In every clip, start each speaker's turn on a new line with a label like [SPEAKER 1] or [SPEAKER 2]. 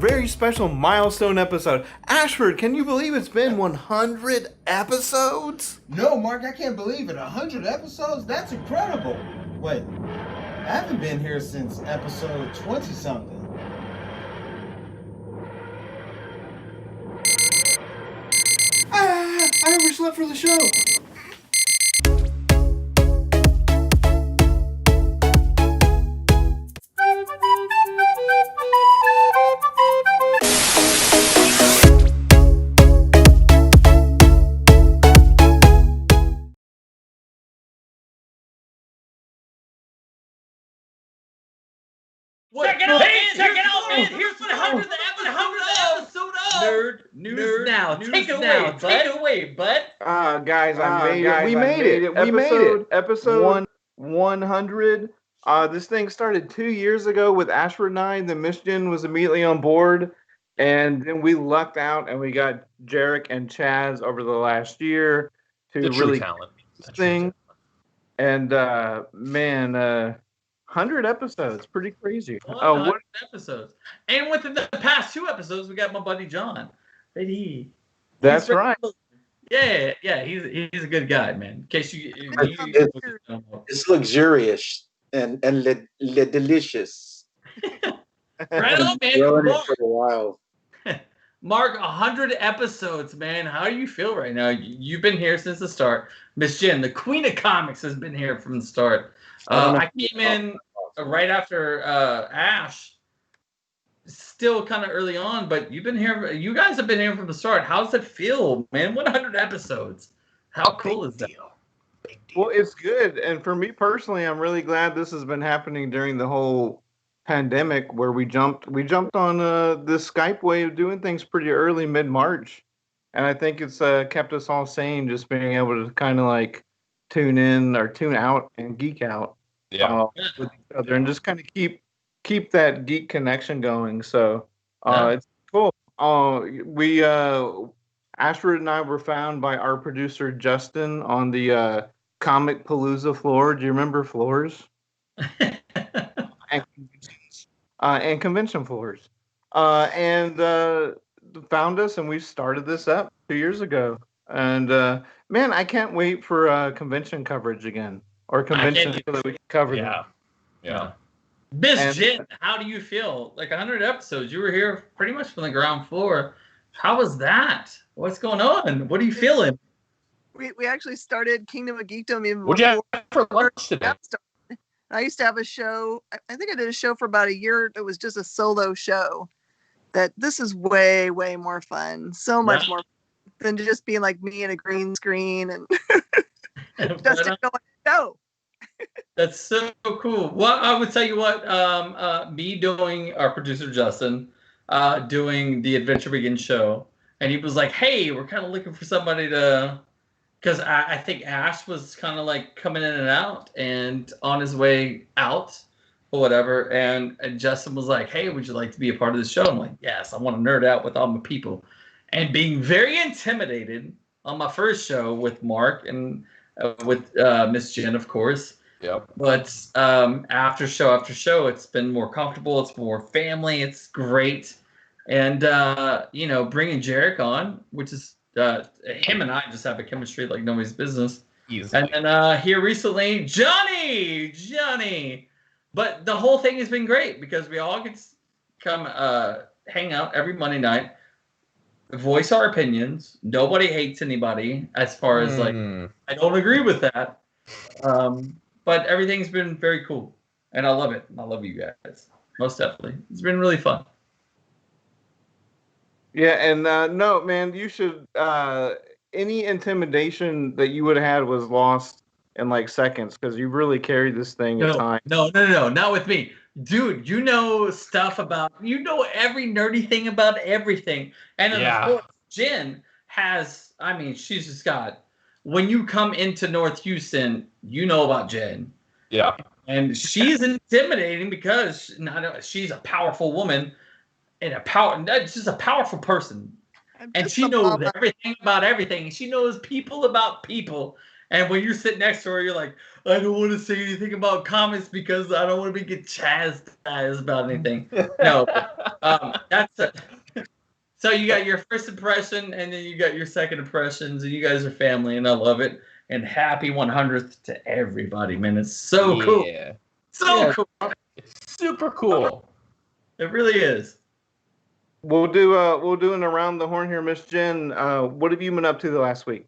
[SPEAKER 1] very special milestone episode. Ashford, can you believe it's been 100 episodes?
[SPEAKER 2] No, Mark, I can't believe it. 100 episodes? That's incredible. Wait, I haven't been here since episode 20-something.
[SPEAKER 1] I overslept for the show.
[SPEAKER 3] Check it out, man! Here's what 100th episode of Nerd News Now. Take it away, bud.
[SPEAKER 1] Guys, we made it. Episode 100. This thing started 2 years ago with Ashford and I. The Michigan was immediately on board. And then we lucked out and we got Jarek and Chaz over the last year to really
[SPEAKER 3] talent.
[SPEAKER 1] This thing. And 100 episodes, pretty crazy.
[SPEAKER 3] 100 episodes. And within the past 2 episodes, we got my buddy John.
[SPEAKER 1] That's right.
[SPEAKER 3] Yeah, he's a good guy, man. In case
[SPEAKER 4] it's luxurious and delicious.
[SPEAKER 3] Right on, man.
[SPEAKER 4] Growing it for a while.
[SPEAKER 3] Mark, 100 episodes, man. How do you feel right now? You've been here since the start. Miss Jen, the queen of comics, has been here from the start. I came in right after Ash, still kind of early on, but you've been here. You guys have been here from the start. How's it feel, man? 100 episodes. How cool is that?
[SPEAKER 1] Well, it's good, and for me personally, I'm really glad this has been happening during the whole pandemic, where we jumped on this Skype way of doing things pretty early, mid-March, and I think it's kept us all sane, just being able to kind of like tune in or tune out and geek out with each other, and just kind of keep that geek connection going. So it's cool. Ashford and I were found by our producer Justin on the Comic Palooza floor. Do you remember floors? And convention floors, and found us, and we started this up 2 years ago. And man, I can't wait for convention coverage again, or convention so that we can cover them.
[SPEAKER 3] Yeah. Miss Jen, how do you feel? Like 100 episodes, you were here pretty much from the ground floor. How was that? What's going on? What are you feeling?
[SPEAKER 5] We actually started Kingdom of Geekdom even
[SPEAKER 3] What'd you have for lunch today?
[SPEAKER 5] I used to have a show. I think I did a show for about a year. It was just a solo show. This is way, way more fun. So much more than just being like me in a green screen and just to go and show.
[SPEAKER 3] That's so cool. Well, I would tell you what, me doing our producer Justin, doing the Adventure Begin show, and he was like, "Hey, we're kind of looking for somebody to." Because I think Ash was kind of like coming in and out and on his way out or whatever. And Justin was like, "Hey, would you like to be a part of the show?" I'm like, "Yes, I want to nerd out with all my people." And being very intimidated on my first show with Mark and with Miss Jen, of course.
[SPEAKER 6] Yep.
[SPEAKER 3] But after show, it's been more comfortable. It's more family. It's great. And, bringing Jarek on, which is, him and I just have a chemistry like nobody's business.
[SPEAKER 6] Easily.
[SPEAKER 3] And then here recently, Johnny. But the whole thing has been great because we all get to come hang out every Monday night, voice our opinions. Nobody hates anybody as far as like, I don't agree with that. But everything's been very cool. And I love it. I love you guys. Most definitely. It's been really fun.
[SPEAKER 1] Yeah, and no, man, you should. Any intimidation that you would have had was lost in like seconds because you really carried this thing at time.
[SPEAKER 3] No, not with me, dude. You know stuff about. You know every nerdy thing about everything, and then of course, Jen has. I mean, she's just got. When you come into North Houston, you know about Jen.
[SPEAKER 6] Yeah,
[SPEAKER 3] and she's intimidating because she's a powerful woman. And just a powerful person, and she knows everything about everything. She knows people about people. And when you're sitting next to her, you're like, I don't want to say anything about comics because I don't want to get chastised about anything. No, That's so you got your first impression, and then you got your second impressions, and you guys are family, and I love it. And happy 100th to everybody, man! It's so cool, so cool.
[SPEAKER 6] It's super cool.
[SPEAKER 3] It really is.
[SPEAKER 1] We'll do an around the horn here, Miss Jen. What have you been up to the last week?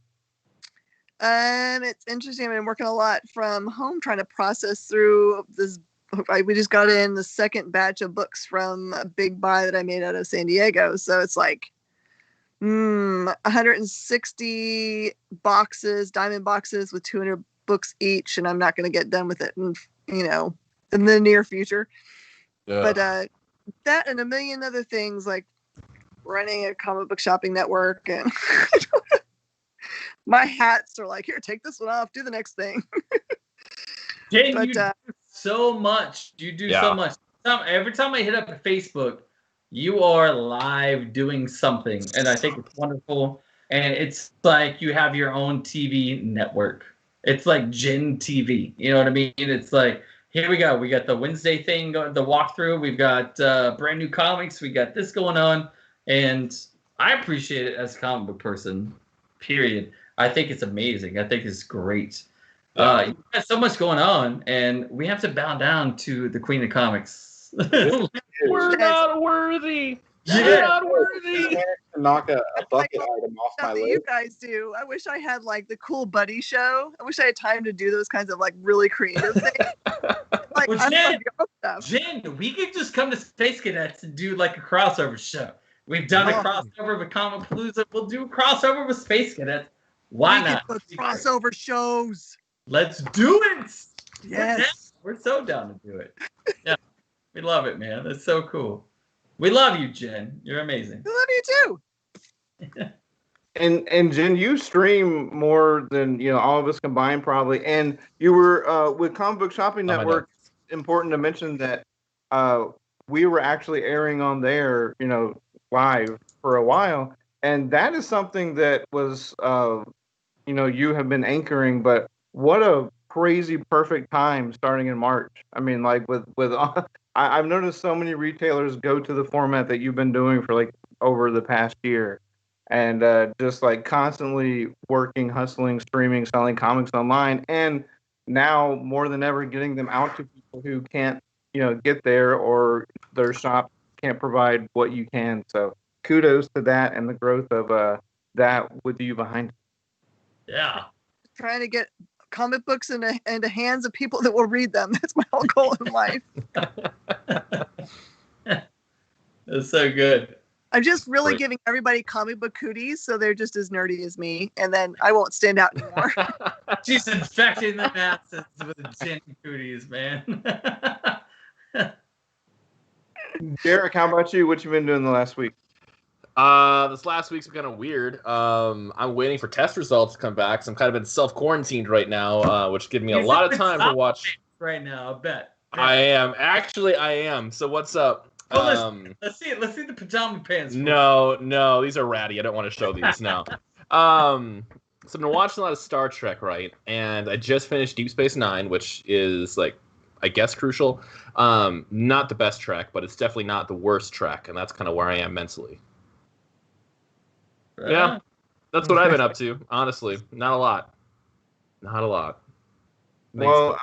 [SPEAKER 5] It's interesting. I've been working a lot from home, trying to process through this. We just got in the second batch of books from a big buy that I made out of San Diego. So it's like 160 boxes, diamond boxes with 200 books each, and I'm not going to get done with it, in the near future. But that and a million other things, like running a comic book shopping network, and my hats are like, here, take this one off, do the next thing.
[SPEAKER 3] Jen, you do so much. You do so much. Every time I hit up Facebook, you are live doing something, and I think it's wonderful. And it's like you have your own TV network. It's like Jen TV. You know what I mean? It's like, here we go. We got the Wednesday thing, the walkthrough. We've got brand new comics. We got this going on, and I appreciate it as a comic book person. Period. I think it's amazing. I think it's great. You got so much going on, and we have to bow down to the Queen of Comics.
[SPEAKER 6] We're not worthy.
[SPEAKER 3] Yeah.
[SPEAKER 6] We're not worthy.
[SPEAKER 4] Knock a bucket item off my
[SPEAKER 5] That
[SPEAKER 4] list.
[SPEAKER 5] you guys do. I wish I had like the cool buddy show. I wish I had time to do those kinds of like really creative things. Like,
[SPEAKER 3] Well,
[SPEAKER 5] I'm
[SPEAKER 3] Jen,
[SPEAKER 5] like, oh, stuff.
[SPEAKER 3] Jen, we could just come to Space Cadets and do like a crossover show. We've done a crossover with Comic Palooza. We'll do a crossover with Space Cadets. Why not?
[SPEAKER 5] Those crossover shows.
[SPEAKER 3] Let's do it.
[SPEAKER 5] Yes.
[SPEAKER 3] We're so down to do it. Yeah, we love it, man. That's so cool. We love you, Jen. You're amazing.
[SPEAKER 5] I love you too.
[SPEAKER 1] And Jen, you stream more than all of us combined, probably. And you were with Comic Book Shopping Network. It's important to mention that we were actually airing on there, live for a while, and that is something that was, you have been anchoring. But what a crazy perfect time starting in March. I mean, like with I've noticed so many retailers go to the format that you've been doing for like over the past year. And just like constantly working, hustling, streaming, selling comics online, and now more than ever getting them out to people who can't, get there, or their shop can't provide what you can. So kudos to that and the growth of that with you behind it.
[SPEAKER 3] Yeah.
[SPEAKER 5] Trying to get comic books into hands of people that will read them. That's my whole goal in life.
[SPEAKER 3] That's so good.
[SPEAKER 5] I'm just really giving everybody comic book cooties, so they're just as nerdy as me, and then I won't stand out anymore.
[SPEAKER 3] She's infecting the masses with Jen cooties, man.
[SPEAKER 1] Derek, how about you? What you been doing the last week?
[SPEAKER 6] This last week's been kind of weird. I'm waiting for test results to come back, so I'm kind of been self-quarantined right now, which gives me a lot of time to watch.
[SPEAKER 3] Right now, I bet.
[SPEAKER 6] I am. So what's up?
[SPEAKER 3] Let's see the pajama pants.
[SPEAKER 6] No, these are ratty. I don't want to show these now. So I've been watching a lot of Star Trek, right? And I just finished Deep Space Nine, which is like, I guess, crucial. Not the best Trek, but it's definitely not the worst Trek, and that's kind of where I am mentally. Yeah, that's what I've been up to. Honestly, not a lot. Thanks,
[SPEAKER 1] well,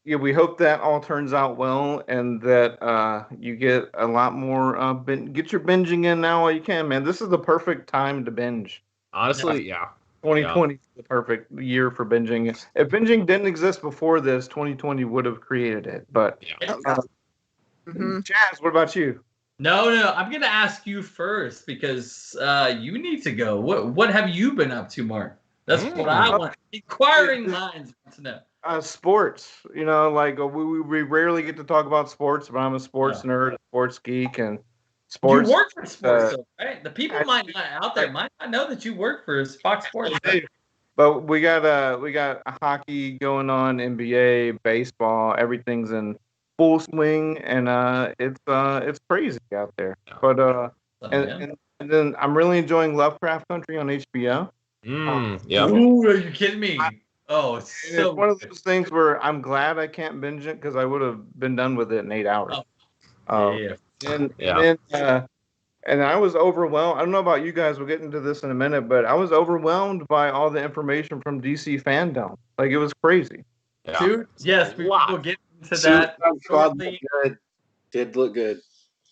[SPEAKER 1] yeah, we hope that all turns out well, and that you get a lot more. Get your binging in now while you can, man. This is the perfect time to binge.
[SPEAKER 6] Honestly, yeah.
[SPEAKER 1] 2020 is the perfect year for binging. If binging didn't exist before this, 2020 would have created it. But Chaz, what about you?
[SPEAKER 3] No, I'm gonna ask you first because you need to go. What have you been up to, Mark? That's what I want. Inquiring minds want to know.
[SPEAKER 1] Sports. Like we rarely get to talk about sports, but I'm a sports nerd, a sports geek, and sports.
[SPEAKER 3] You work for sports, though, right? The people out there might not know that you work for Fox Sports.
[SPEAKER 1] But we got hockey going on, NBA, baseball, everything's in full swing, and it's crazy out there. But and then I'm really enjoying Lovecraft Country on HBO.
[SPEAKER 6] Yeah.
[SPEAKER 3] Ooh, are you kidding me? It's
[SPEAKER 1] one of those things where I'm glad I can't binge it because I would have been done with it in 8 hours.
[SPEAKER 3] Yeah.
[SPEAKER 1] And
[SPEAKER 6] Yeah.
[SPEAKER 1] and I was overwhelmed. I don't know about you guys. We'll get into this in a minute, but I was overwhelmed by all the information from DC fandom. Like it was crazy.
[SPEAKER 6] Yeah.
[SPEAKER 3] Dude, yes, we
[SPEAKER 6] Lot.
[SPEAKER 3] will get into
[SPEAKER 4] Suicide
[SPEAKER 3] that
[SPEAKER 4] Squad
[SPEAKER 3] shortly.
[SPEAKER 4] looked good. Did look good.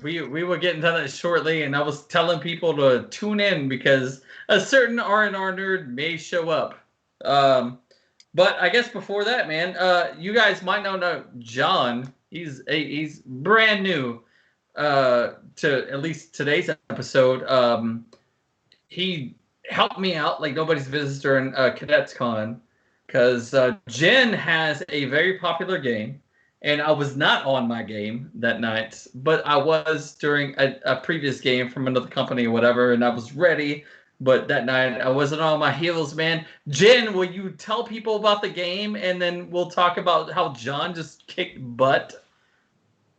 [SPEAKER 3] We will get into that shortly, and I was telling people to tune in because a certain R&R nerd may show up. But I guess before that, man, you guys might not know John. He's brand new to at least today's episode. He helped me out like nobody's business during Cadets Con because Jen has a very popular game. And I was not on my game that night, but I was during a previous game from another company or whatever, and I was ready. But that night I wasn't on my heels, man. Jen, will you tell people about the game, and then we'll talk about how John just kicked butt?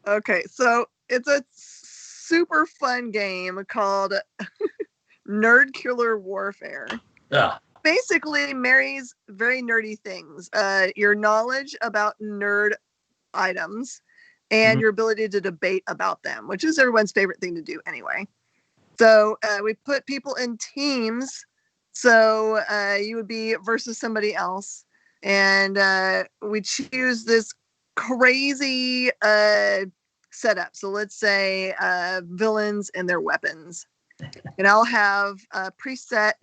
[SPEAKER 5] Okay, so it's a super fun game called Nerd Killer Warfare.
[SPEAKER 3] Yeah.
[SPEAKER 5] Basically marries very nerdy things. Your knowledge about nerd items and your ability to debate about them, which is everyone's favorite thing to do anyway. So we put people in teams. So you would be versus somebody else. And we choose this crazy setup. So let's say villains and their weapons. And I'll have preset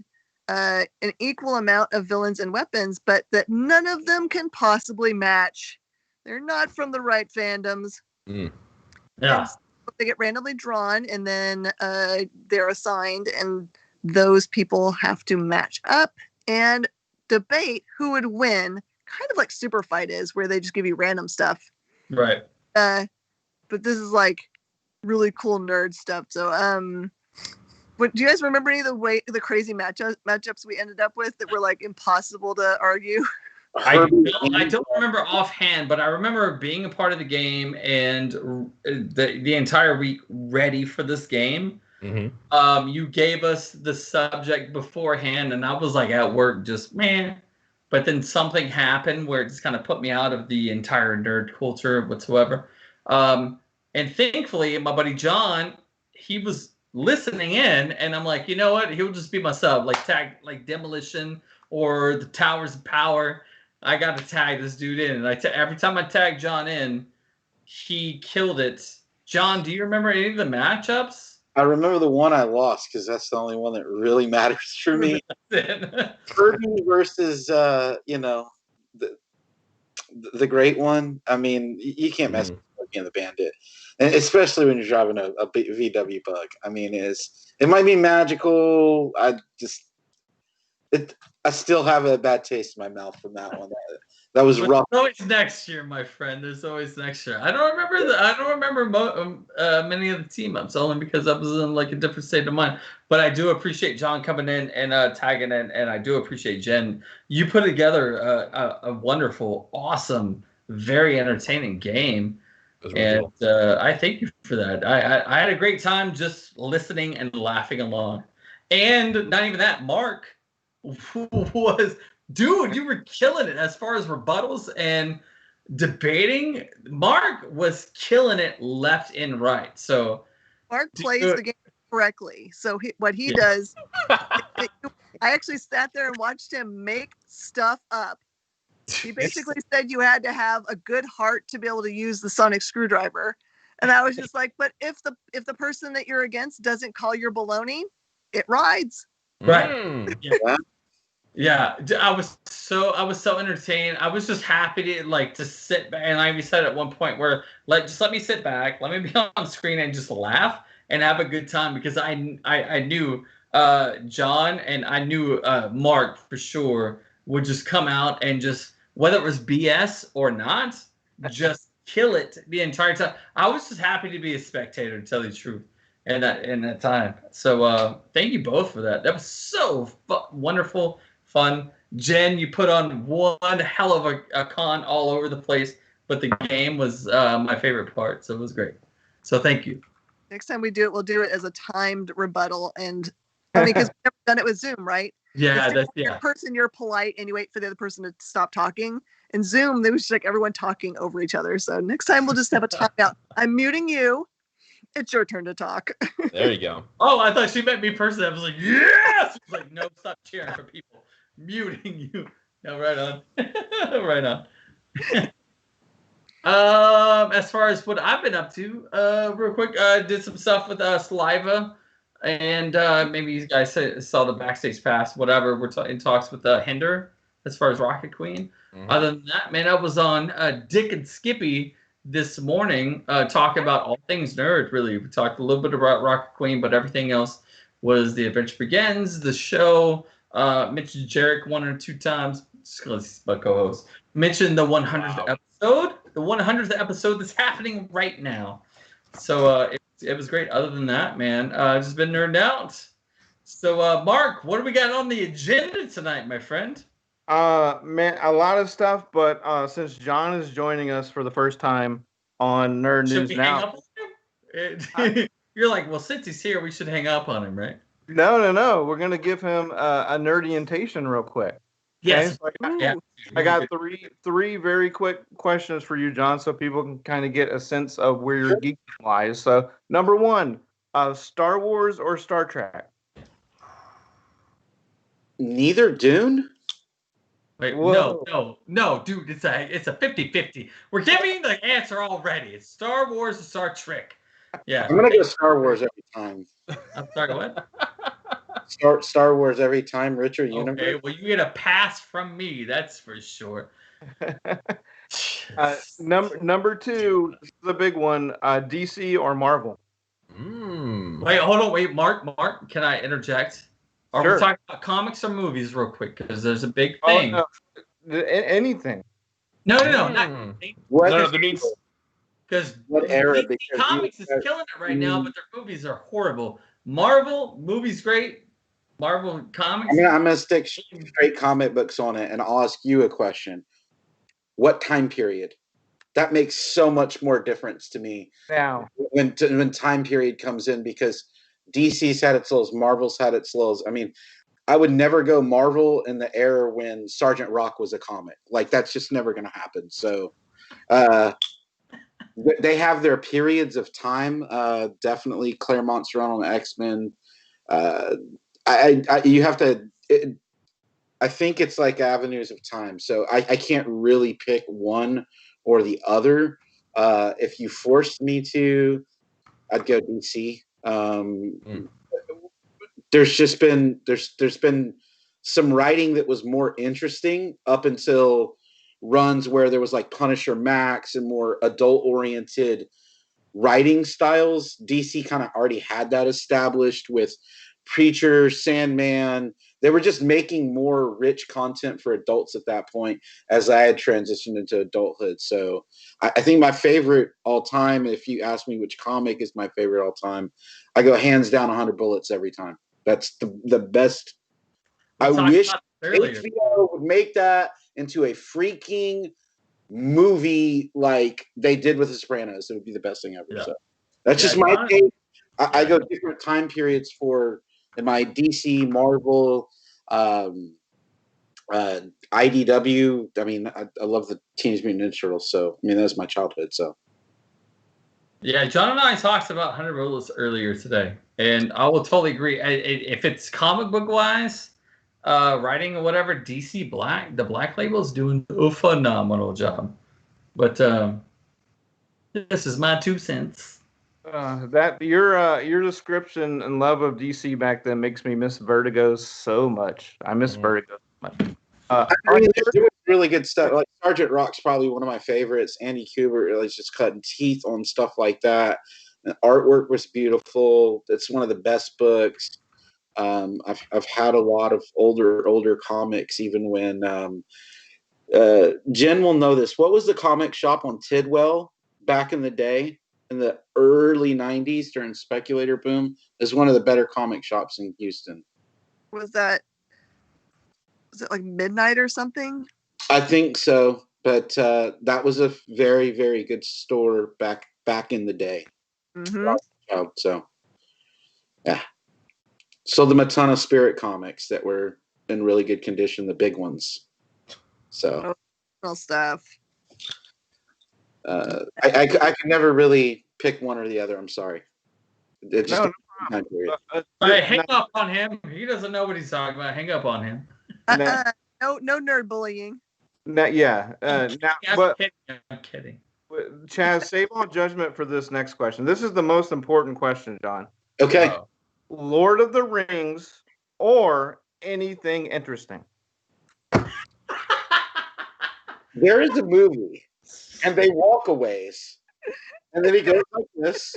[SPEAKER 5] an equal amount of villains and weapons, but that none of them can possibly match. They're not from the right fandoms.
[SPEAKER 3] Yeah.
[SPEAKER 5] So they get randomly drawn, and then they're assigned, and those people have to match up and debate who would win. Kind of like Super Fight is, where they just give you random stuff.
[SPEAKER 3] Right.
[SPEAKER 5] But this is like really cool nerd stuff. So, do you guys remember any of the crazy matchups we ended up with that were like impossible to argue?
[SPEAKER 3] I don't remember offhand, but I remember being a part of the game and the entire week ready for this game. You gave us the subject beforehand, and I was like at work just, man. But then something happened where it just kind of put me out of the entire nerd culture whatsoever. And thankfully, my buddy John, he was listening in, and I'm like, you know what? He'll just be my sub, like tag, like Demolition or the Towers of Power. I got to tag this dude in, and every time I tag John in, he killed it. John, do you remember any of the matchups?
[SPEAKER 4] I remember the one I lost because that's the only one that really matters for me. Kirby versus, the great one. I mean, you can't mess with Kirby and the Bandit, and especially when you're driving a VW Bug. I mean, it might be magical. I still have a bad taste in my mouth from that one. That was rough.
[SPEAKER 3] There's always next year, my friend. There's always next year. I don't remember many of the team ups, only because I was in like a different state of mind. But I do appreciate John coming in and tagging in, and I do appreciate Jen. You put together a wonderful, awesome, very entertaining game, and I thank you for that. I had a great time just listening and laughing along, and not even that, Mark was. Dude, you were killing it as far as rebuttals and debating. Mark was killing it left and right. So
[SPEAKER 5] Mark plays the game correctly. So what he does, I actually sat there and watched him make stuff up. He basically said you had to have a good heart to be able to use the sonic screwdriver. And I was just like, but if the person that you're against doesn't call your baloney, it rides.
[SPEAKER 3] Right. Yeah, I was so entertained. I was just happy to sit back, and I said at one point where just let me sit back, let me be on screen and just laugh and have a good time, because I knew John and I knew Mark for sure would just come out and just, whether it was BS or not, just kill it the entire time. I was just happy to be a spectator, to tell you the truth. In that time. So thank you both for that. That was so wonderful. Fun. Jen, you put on one hell of a con all over the place, but the game was my favorite part, so it was great. So thank you.
[SPEAKER 5] Next time we do it, we'll do it as a timed rebuttal, and I mean, because we've never done it with Zoom, right?
[SPEAKER 3] Yeah,
[SPEAKER 5] you're polite and you wait for the other person to stop talking. In Zoom, there was just like everyone talking over each other. So next time we'll just have a timeout. I'm muting you, It's your turn to talk.
[SPEAKER 6] There you go.
[SPEAKER 3] Oh, I thought she meant me personally. I was like, yes! I was like, no, stop cheering for people. Muting you. No, right on. Right on. As far as what I've been up to, real quick, did some stuff with Saliva, and maybe you guys saw the backstage pass, whatever. We're in talks with Hinder as far as Rocket Queen.
[SPEAKER 6] Mhm.
[SPEAKER 3] Other than that, man, I was on Dick and Skippy this morning, talking about all things nerd. Really, we talked a little bit about Rocket Queen, but everything else was The Adventure Begins, the show. Mentioned Jarek 1 or 2 times. He's my co-host. Mentioned the 100th episode, the 100th episode that's happening right now. So it was great. Other than that, man, just been nerding out. So Mark, what do we got on the agenda tonight, my friend?
[SPEAKER 1] Man, a lot of stuff, but since John is joining us for the first time on Nerd
[SPEAKER 3] Should
[SPEAKER 1] News
[SPEAKER 3] we
[SPEAKER 1] Now,
[SPEAKER 3] hang up on him? You're like, well, since he's here, we should hang up on him, right?
[SPEAKER 1] no, we're gonna give him a nerdientation real quick.
[SPEAKER 3] Yes.
[SPEAKER 1] Okay, so I got three very quick questions for you, John, so people can kind of get a sense of where your geek lies. So, number one, Star Wars or Star Trek?
[SPEAKER 4] Neither Dune.
[SPEAKER 3] Wait,
[SPEAKER 1] Whoa.
[SPEAKER 3] no, dude, it's a 50-50. We're giving you the answer already. It's Star Wars or Star Trek. Yeah.
[SPEAKER 4] I'm gonna go Star Wars every time.
[SPEAKER 3] I'm sorry, what?
[SPEAKER 4] Star Wars every time. Richer universe.
[SPEAKER 3] Okay, well, you get a pass from me, that's for sure.
[SPEAKER 1] Number two, this is the big one, DC or Marvel?
[SPEAKER 3] Wait, hold on, wait, Mark, can I interject? Are
[SPEAKER 1] Sure.
[SPEAKER 3] we talking about comics or movies real quick? Because there's a big thing.
[SPEAKER 1] Oh, no. Anything.
[SPEAKER 3] No, not
[SPEAKER 4] What?
[SPEAKER 6] No, that means
[SPEAKER 3] because
[SPEAKER 4] What era?
[SPEAKER 3] DC
[SPEAKER 4] Because
[SPEAKER 3] Comics is killing it right now, but their movies are horrible. Marvel movies great. Marvel Comics.
[SPEAKER 4] I'm gonna stick straight comic books on it, and I'll ask you a question. What time period? That makes so much more difference to me
[SPEAKER 1] Now,
[SPEAKER 4] when time period comes in, because DC's had its lows, Marvel's had its lows. I mean, I would never go Marvel in the era when Sergeant Rock was a comic. Like, that's just never going to happen. So they have their periods of time. Definitely Claremont's run on X-Men. You have to. I think it's like avenues of time. So I can't really pick one or the other. If you forced me to, I'd go DC. There's been some writing that was more interesting up until runs where there was like Punisher Max and more adult oriented writing styles. DC kind of already had that established with Preacher, Sandman. They were just making more rich content for adults at that point as I had transitioned into adulthood. So I think my favorite all time, if you ask me which comic is my favorite all time, I go hands down 100 Bullets every time. That's the best. I wish HBO would make that into a freaking movie like they did with The Sopranos. It would be the best thing ever. Yeah. So that's just my take. I go different time periods for my DC, Marvel, IDW. I mean, I love the Teenage Mutant Ninja Turtles. So I mean, that's my childhood. So
[SPEAKER 3] yeah, John and I talked about 100 Bullets earlier today, and I will totally agree. If it's comic book wise, writing or whatever, DC the Black Label is doing a phenomenal job. But this is my 2 cents.
[SPEAKER 1] That your description and love of DC back then makes me miss Vertigo so much. I miss Vertigo so much.
[SPEAKER 4] I mean, they're doing really good stuff. Like Sergeant Rock's probably one of my favorites. Andy Kubert is just cutting teeth on stuff like that. The artwork was beautiful. It's one of the best books. I've had a lot of older comics, even when Jen will know this. What was the comic shop on Tidwell back in the day? In the early 90s during Speculator boom, is one of the better comic shops in Houston.
[SPEAKER 5] Was it like Midnight or something?
[SPEAKER 4] I think so, but that was a very, very good store back in the day.
[SPEAKER 5] Mm-hmm.
[SPEAKER 4] So, yeah. Sold them a ton of Spirit comics that were in really good condition, the big ones. So,
[SPEAKER 5] stuff.
[SPEAKER 4] I could never really pick one or the other. I'm sorry. It just
[SPEAKER 1] No,
[SPEAKER 4] time period.
[SPEAKER 3] All right, hang up on him. He doesn't know what he's talking about. Hang up on him.
[SPEAKER 5] No nerd bullying.
[SPEAKER 1] Yeah.
[SPEAKER 3] I'm kidding. I'm kidding.
[SPEAKER 1] Chaz, save all judgment for this next question. This is the most important question, John.
[SPEAKER 4] Okay.
[SPEAKER 1] Lord of the Rings or anything interesting?
[SPEAKER 4] There is a movie, and they walk a ways, and then he goes like this.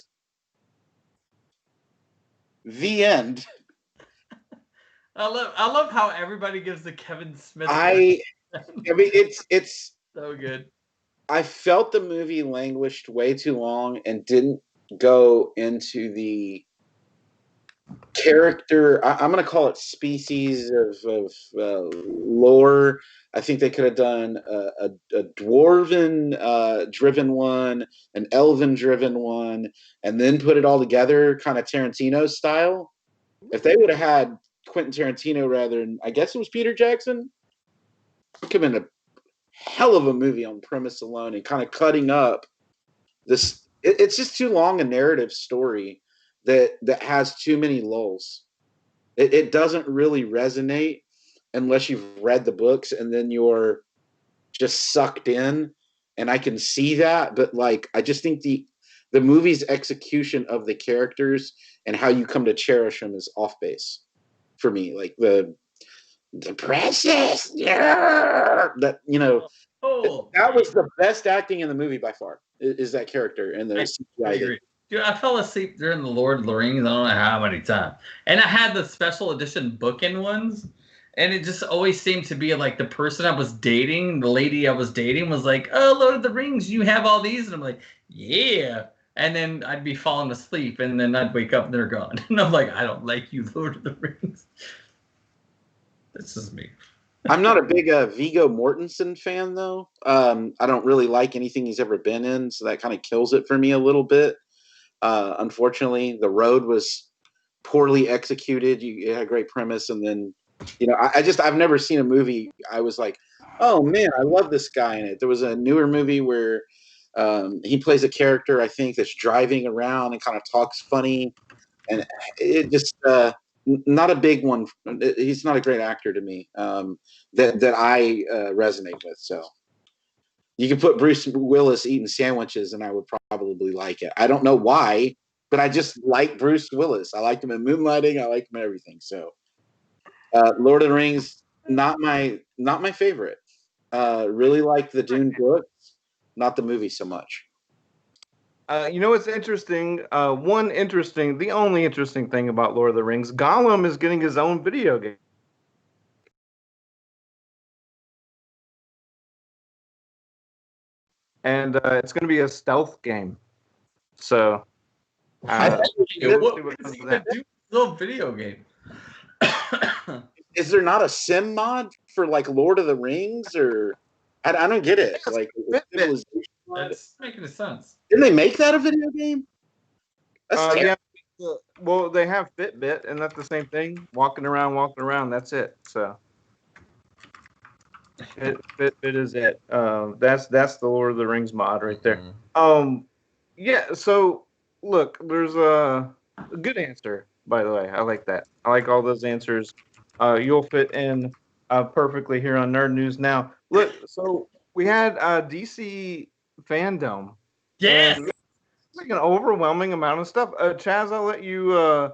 [SPEAKER 4] The end.
[SPEAKER 3] I love how everybody gives the Kevin Smith.
[SPEAKER 4] I mean, it's
[SPEAKER 3] so good.
[SPEAKER 4] I felt the movie languished way too long and didn't go into the character. I'm going to call it species of lore. I think they could have done a dwarven driven one, an elven driven one, and then put it all together, kind of Tarantino style. If they would have had Quentin Tarantino rather than, I guess it was Peter Jackson, it could have been a hell of a movie on premise alone and kind of cutting up this. It's just too long a narrative story that has too many lulls. It doesn't really resonate unless you've read the books and then you're just sucked in. And I can see that, but like I just think the movie's execution of the characters and how you come to cherish them is off base for me. Like the precious, yeah, that that was the best acting in the movie by far. Is that character and the CGI?
[SPEAKER 3] Dude, I fell asleep during the Lord of the Rings. I don't know how many times, and I had the special edition bookend ones, and it just always seemed to be like the person I was dating, the lady I was dating, was like, "Oh, Lord of the Rings, you have all these," and I'm like, "Yeah." And then I'd be falling asleep, and then I'd wake up and they're gone, and I'm like, "I don't like you, Lord of the Rings." This is me.
[SPEAKER 4] I'm not a big Viggo Mortensen fan, though. I don't really like anything he's ever been in, so that kind of kills it for me a little bit. Unfortunately, The Road was poorly executed. You had a great premise, and then, I've never seen a movie. I was like, oh man, I love this guy in it. There was a newer movie where he plays a character, I think, that's driving around and kind of talks funny, and it just not a big one. He's not a great actor to me that I resonate with. So you could put Bruce Willis eating sandwiches and I would probably like it. I don't know why, but I just like Bruce Willis. I liked him in Moonlighting. I liked him in everything. So Lord of the Rings, not my favorite. Really like the Dune books, not the movie so much.
[SPEAKER 1] What's interesting? The only interesting thing about Lord of the Rings, Gollum is getting his own video game. And it's going to be a stealth game. So,
[SPEAKER 3] little video game.
[SPEAKER 4] Is there not a sim mod for like Lord of the Rings, or I don't get it? Like,
[SPEAKER 3] that's making sense.
[SPEAKER 4] Didn't they make that a video game?
[SPEAKER 1] Yeah. Well, they have Fitbit, and that's the same thing. Walking around. That's it. So, Fitbit is it. That's the Lord of the Rings mod right there. Yeah. So, look, there's a good answer. By the way, I like that. I like all those answers. You'll fit in perfectly here on Nerd News Now. Look, so we had DC Fandom.
[SPEAKER 3] Yes.
[SPEAKER 1] Like an overwhelming amount of stuff. Chaz, I'll let you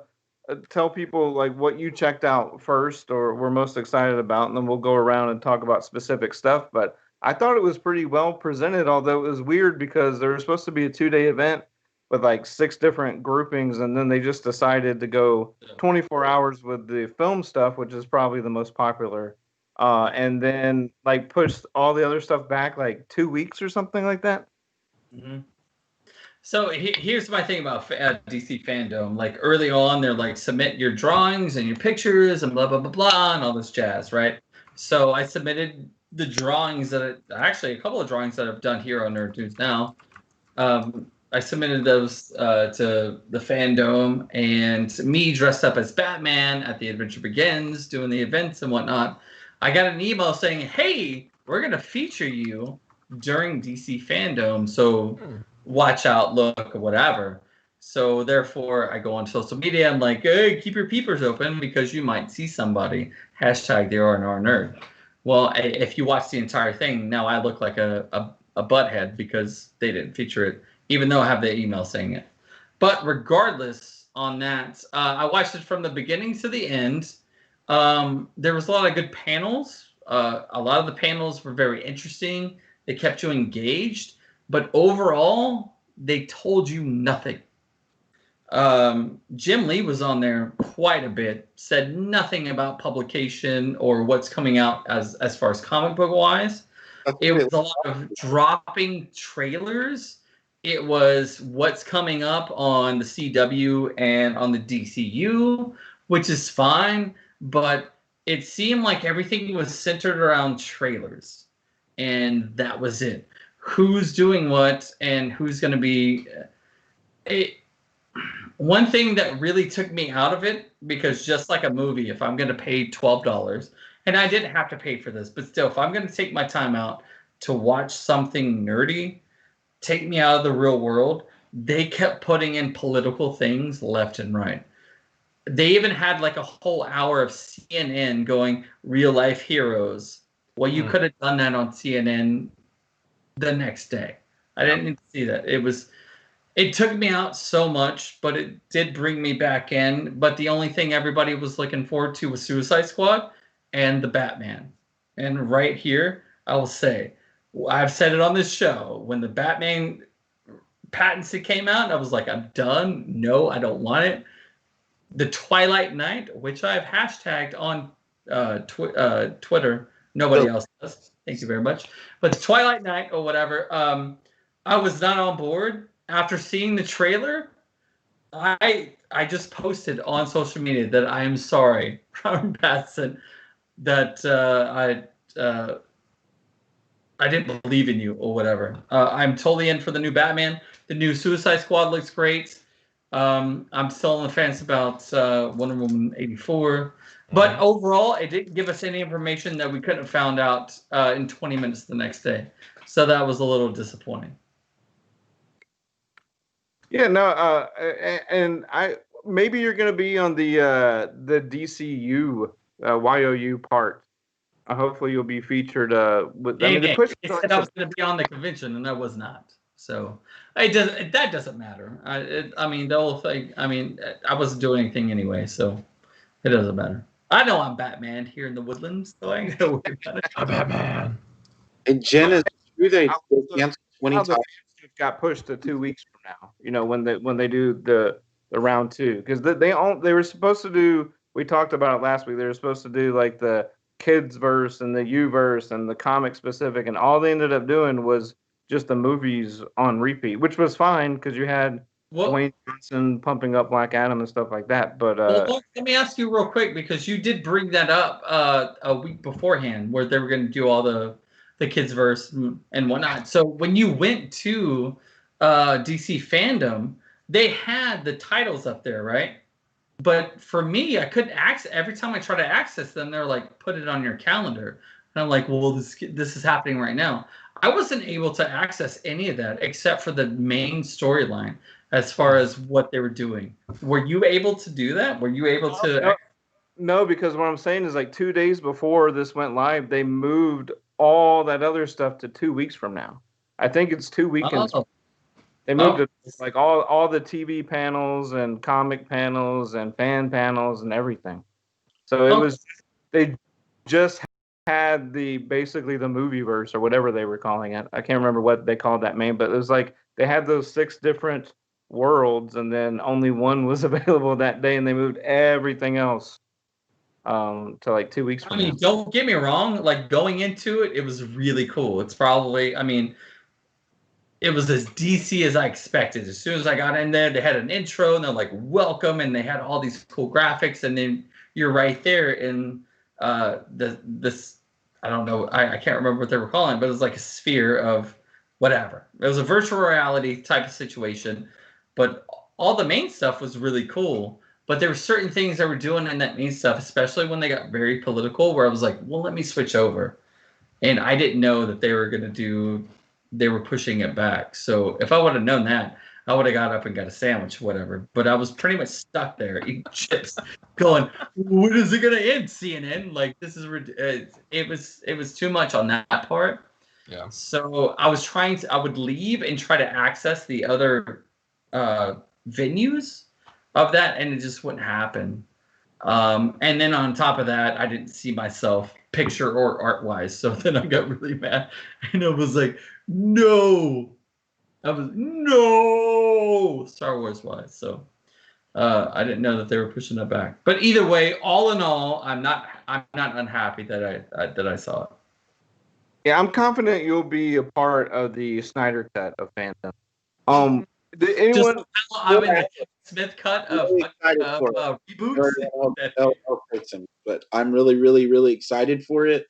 [SPEAKER 1] tell people like what you checked out first or were most excited about, and then we'll go around and talk about specific stuff. But I thought it was pretty well presented, although it was weird because there was supposed to be a 2-day event with like 6 different groupings, and then they just decided to go 24 hours with the film stuff, which is probably the most popular, and then like pushed all the other stuff back like 2 weeks or something like that.
[SPEAKER 3] Mm-hmm. So here's my thing about DC Fandom. Like early on, they're like, submit your drawings and your pictures and blah, blah, blah, blah, and all this jazz, right? So I submitted the drawings actually a couple of drawings that I've done here on Nerd News Now. I submitted those to the Fandom, and me dressed up as Batman at The Adventure Begins, doing the events and whatnot. I got an email saying, hey, we're going to feature you during DC Fandom, so watch out, look, whatever. So therefore, I go on social media. I'm like, hey, keep your peepers open because you might see somebody. Hashtag the R&R nerd. Well, if you watch the entire thing, now I look like a butthead because they didn't feature it, even though I have the email saying it. But regardless on that, I watched it from the beginning to the end. There was a lot of good panels. A lot of the panels were very interesting. They kept you engaged. But overall, they told you nothing. Jim Lee was on there quite a bit, said nothing about publication or what's coming out as far as comic book wise. It was a lot of dropping trailers. It was what's coming up on the CW and on the DCU, which is fine, but it seemed like everything was centered around trailers, and that was it. Who's doing what and who's going to be one thing that really took me out of it, because just like a movie, if I'm going to pay $12, and I didn't have to pay for this, but still, if I'm going to take my time out to watch something nerdy, take me out of the real world, they kept putting in political things left and right. They even had like a whole hour of CNN going real life heroes. Well, you could have done that on CNN the next day. I didn't need to see that. It took me out so much, but it did bring me back in. But the only thing everybody was looking forward to was Suicide Squad and the Batman. And right here, I will say, I've said it on this show, when the Batman patency came out, I was like, I'm done. No, I don't want it. The Twilight Night, which I've hashtagged on Twitter. Nobody else does. Thank you very much. But the Twilight Night or whatever, I was not on board. After seeing the trailer, I just posted on social media that I am sorry, Robert Pattinson, that I didn't believe in you or whatever. I'm totally in for the new Batman. The new Suicide Squad looks great. I'm still on the fence about Wonder Woman 84. But overall, it didn't give us any information that we couldn't have found out in 20 minutes the next day. So that was a little disappointing.
[SPEAKER 1] Yeah, no, and maybe you're going to be on the DCU YOU part. Hopefully, you'll be featured with. I mean,
[SPEAKER 3] they said I was going to be on the convention, and I was not. So that doesn't matter. I mean, the whole thing. I mean, I wasn't doing anything anyway, so it doesn't matter. I know I'm Batman here in the Woodlands, so I ain't gonna worry about it.
[SPEAKER 6] I'm Batman.
[SPEAKER 4] And Jen is true. They canceled 20 times.
[SPEAKER 1] Got pushed to 2 weeks from now. You know, when they do the round 2, because they were supposed to do. We talked about it last week. They were supposed to do like the kids verse and the U verse and the comic specific, and all they ended up doing was just the movies on repeat, which was fine because you had Dwayne Johnson pumping up Black Adam and stuff like that. But
[SPEAKER 3] let me ask you real quick, because you did bring that up a week beforehand, where they were going to do all the kids verse and whatnot. So when you went to DC Fandom, they had the titles up there, right? But for me, I couldn't access. Every time I try to access them, they're like, put it on your calendar. And I'm like, well, this is happening right now. I wasn't able to access any of that except for the main storyline as far as what they were doing. Were you able to do that? Were you able to?
[SPEAKER 1] No, because what I'm saying is like 2 days before this went live, they moved all that other stuff to 2 weeks from now. I think it's 2 weekends.
[SPEAKER 3] Oh.
[SPEAKER 1] They moved it like all the TV panels and comic panels and fan panels and everything. So it was, they just had basically the movieverse or whatever they were calling it. I can't remember what they called that name, but it was like they had those 6 different worlds and then only one was available that day, and they moved everything else to like 2 weeks from now.
[SPEAKER 3] Don't get me wrong, like going into it, it was really cool. It's probably, it was as DC as I expected. As soon as I got in there, they had an intro and they're like, welcome, and they had all these cool graphics, and then you're right there in this, I don't know, I can't remember what they were calling it, but it was like a sphere of whatever. It was a virtual reality type of situation, but all the main stuff was really cool. But there were certain things that were doing in that main stuff, especially when they got very political, where I was like, well, let me switch over. And I didn't know that they were pushing it back. So if I would have known that, I would have got up and got a sandwich, whatever. But I was pretty much stuck there eating chips, going, "When is it gonna end?" CNN, like this is it was too much on that part.
[SPEAKER 6] Yeah.
[SPEAKER 3] So I was trying to. I would leave and try to access the other venues of that, and it just wouldn't happen. And then on top of that, I didn't see myself picture or art wise. So then I got really mad, and I was like, "No." I was no Star Wars wise, so I didn't know that they were pushing that back. But either way, all in all, I'm not unhappy that I saw it.
[SPEAKER 1] Yeah, I'm confident you'll be a part of the Snyder cut of Phantom. Did anyone?
[SPEAKER 3] I'm in the Kevin Smith cut of
[SPEAKER 4] Really excited for it.
[SPEAKER 3] reboots.
[SPEAKER 4] But I'm really, really, really excited for it.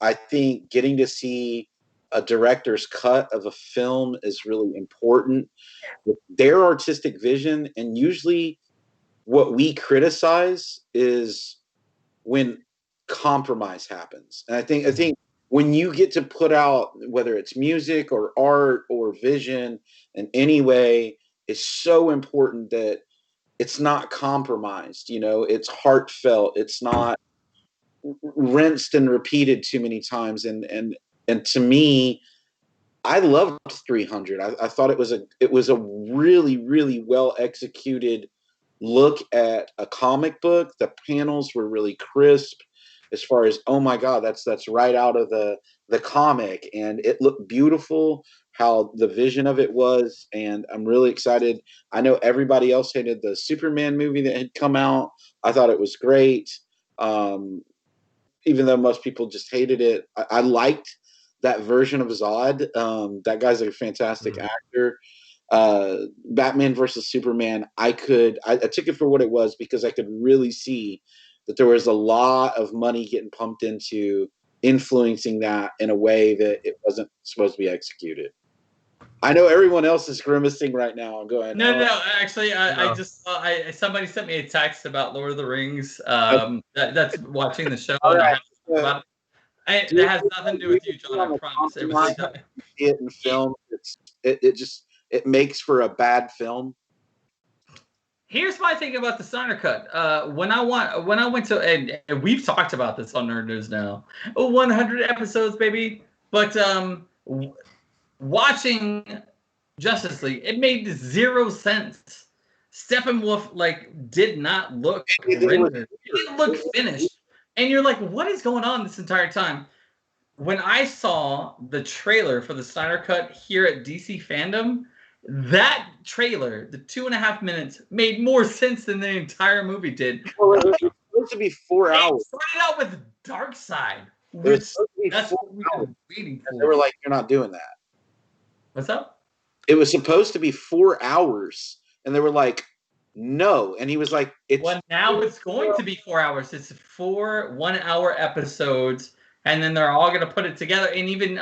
[SPEAKER 4] I think getting to see a director's cut of a film is really important. With their artistic vision, and usually what we criticize is when compromise happens. And I think when you get to put out, whether it's music or art or vision in any way, it's so important that it's not compromised. It's heartfelt. It's not rinsed and repeated too many times. And to me, I loved 300. I thought it was a really, really well executed look at a comic book. The panels were really crisp as far as, oh my God, that's right out of the comic, and it looked beautiful how the vision of it was, and I'm really excited. I know everybody else hated the Superman movie that had come out. I thought it was great. Even though most people just hated it, I liked that version of Zod. That guy's a fantastic actor. Batman versus Superman, I took it for what it was, because I could really see that there was a lot of money getting pumped into influencing that in a way that it wasn't supposed to be executed. I know everyone else is grimacing right now and going,
[SPEAKER 3] No. Actually, I just somebody sent me a text about Lord of the Rings. That's watching the show, and I have to about it. That has nothing to do with you, John. I promise. It was
[SPEAKER 4] see it in film. It makes for a bad film.
[SPEAKER 3] Here's my thing about the Snyder Cut. When I went to, and we've talked about this on Nerd News now, 100 episodes, baby. But watching Justice League, it made 0 sense. Steppenwolf did not look rendered. It didn't look finished, and you're like, what is going on this entire time? When I saw the trailer for the Snyder Cut here at DC Fandom, that trailer, the 2.5 minutes, made more sense than the entire movie did.
[SPEAKER 4] Well, it was supposed to be 4 hours.
[SPEAKER 3] It started out with Darkseid, which that's what we were waiting for.
[SPEAKER 4] They were like, "You're not doing that."
[SPEAKER 3] What's up?
[SPEAKER 4] It was supposed to be 4 hours, and they were like, "No." And he was like,
[SPEAKER 3] Well, now it's going to be 4 hours. It's 4 1-hour episodes, and then they're all going to put it together. And even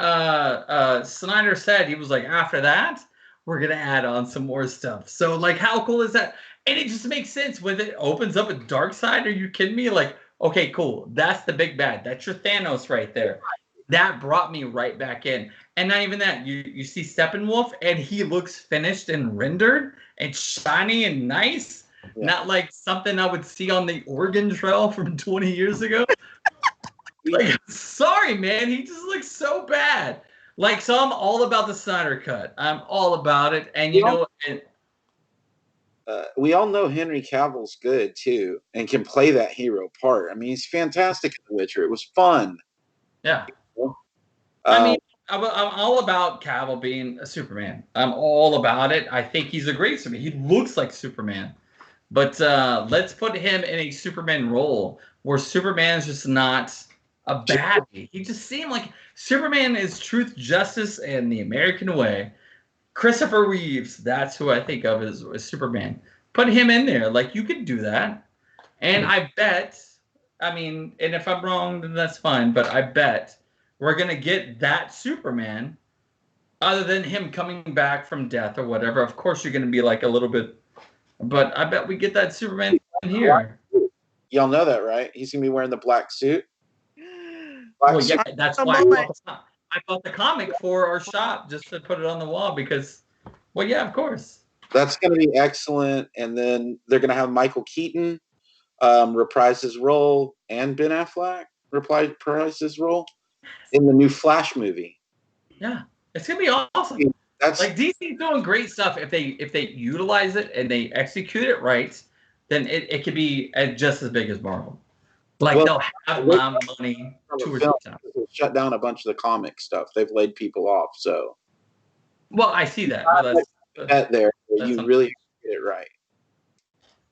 [SPEAKER 3] Snyder said, he was like, after that, we're going to add on some more stuff. So, how cool is that? And it just makes sense when it opens up a Darkseid. Are you kidding me? Okay, cool. That's the big bad. That's your Thanos right there. That brought me right back in. And not even that. You see Steppenwolf, and he looks finished and rendered and shiny and nice. Yeah. Not like something I would see on the Oregon Trail from 20 years ago. Sorry, man. He just looks so bad. So I'm all about the Snyder Cut. I'm all about it. And
[SPEAKER 4] we all know Henry Cavill's good too, and can play that hero part. I mean, he's fantastic in The Witcher. It was fun.
[SPEAKER 3] Yeah. I mean, I'm all about Cavill being a Superman. I'm all about it. I think he's a great Superman. He looks like Superman. But let's put him in a Superman role where Superman's just not a baddie. He just seemed like Superman is truth, justice, and the American way. Christopher Reeves, that's who I think of as Superman. Put him in there. You could do that. And I bet, and if I'm wrong, then that's fine. But I bet we're going to get that Superman, other than him coming back from death or whatever. Of course, you're going to be a little bit, but I bet we get that Superman in here.
[SPEAKER 4] Y'all know that, right? He's going to be wearing the black suit.
[SPEAKER 3] Yeah, that's why I bought the comic for our shop, just to put it on the wall because, well, yeah, of course.
[SPEAKER 4] That's going to be excellent. And then they're going to have Michael Keaton reprise his role, and Ben Affleck reprise his role in the new Flash movie.
[SPEAKER 3] Yeah, it's gonna be awesome.
[SPEAKER 4] That's
[SPEAKER 3] like DC's doing great stuff. If they utilize it and they execute it right, then it could be just as big as Marvel. Like they'll have a lot of money 2 or 3 times.
[SPEAKER 4] Shut down a bunch of the comic stuff. They've laid people off. So,
[SPEAKER 3] well, I see that. Well,
[SPEAKER 4] that's you really get it right.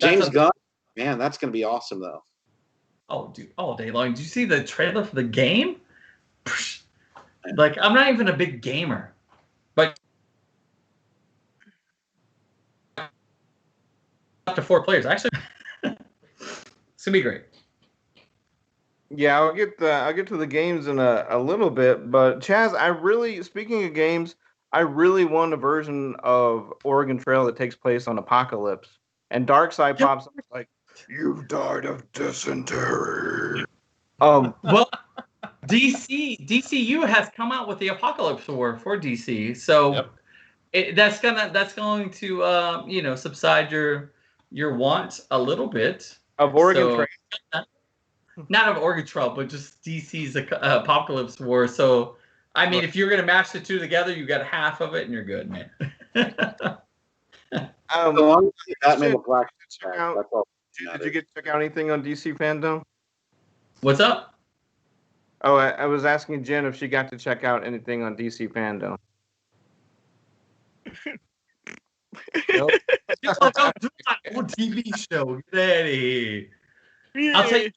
[SPEAKER 4] James Gunn, man, that's gonna be awesome though.
[SPEAKER 3] Oh, dude, all day long. Did you see the trailer for the game? Like, I'm not even a big gamer, but up to 4 players. Actually, it's gonna be great.
[SPEAKER 1] Yeah, I'll get to the games in a little bit, but Chaz, speaking of games, I really want a version of Oregon Trail that takes place on Apocalypse, and Darkseid pops up like, "You've died of dysentery."
[SPEAKER 3] Well, DCU has come out with the Apocalypse War for DC, so that's going to subside your wants a little bit
[SPEAKER 1] of Oregon Trail.
[SPEAKER 3] Not of Oregon Trail, but just DC's Apocalypse War. So, I mean, if you're going to mash the two together, you got half of it, and you're good, man.
[SPEAKER 1] Did you get to check out anything on DC Fandom?
[SPEAKER 3] What's up?
[SPEAKER 1] Oh, I was asking Jen if she got to check out anything on DC Fandom.
[SPEAKER 3] Nope. Don't do my old TV show. Get out of here. I'll tell you,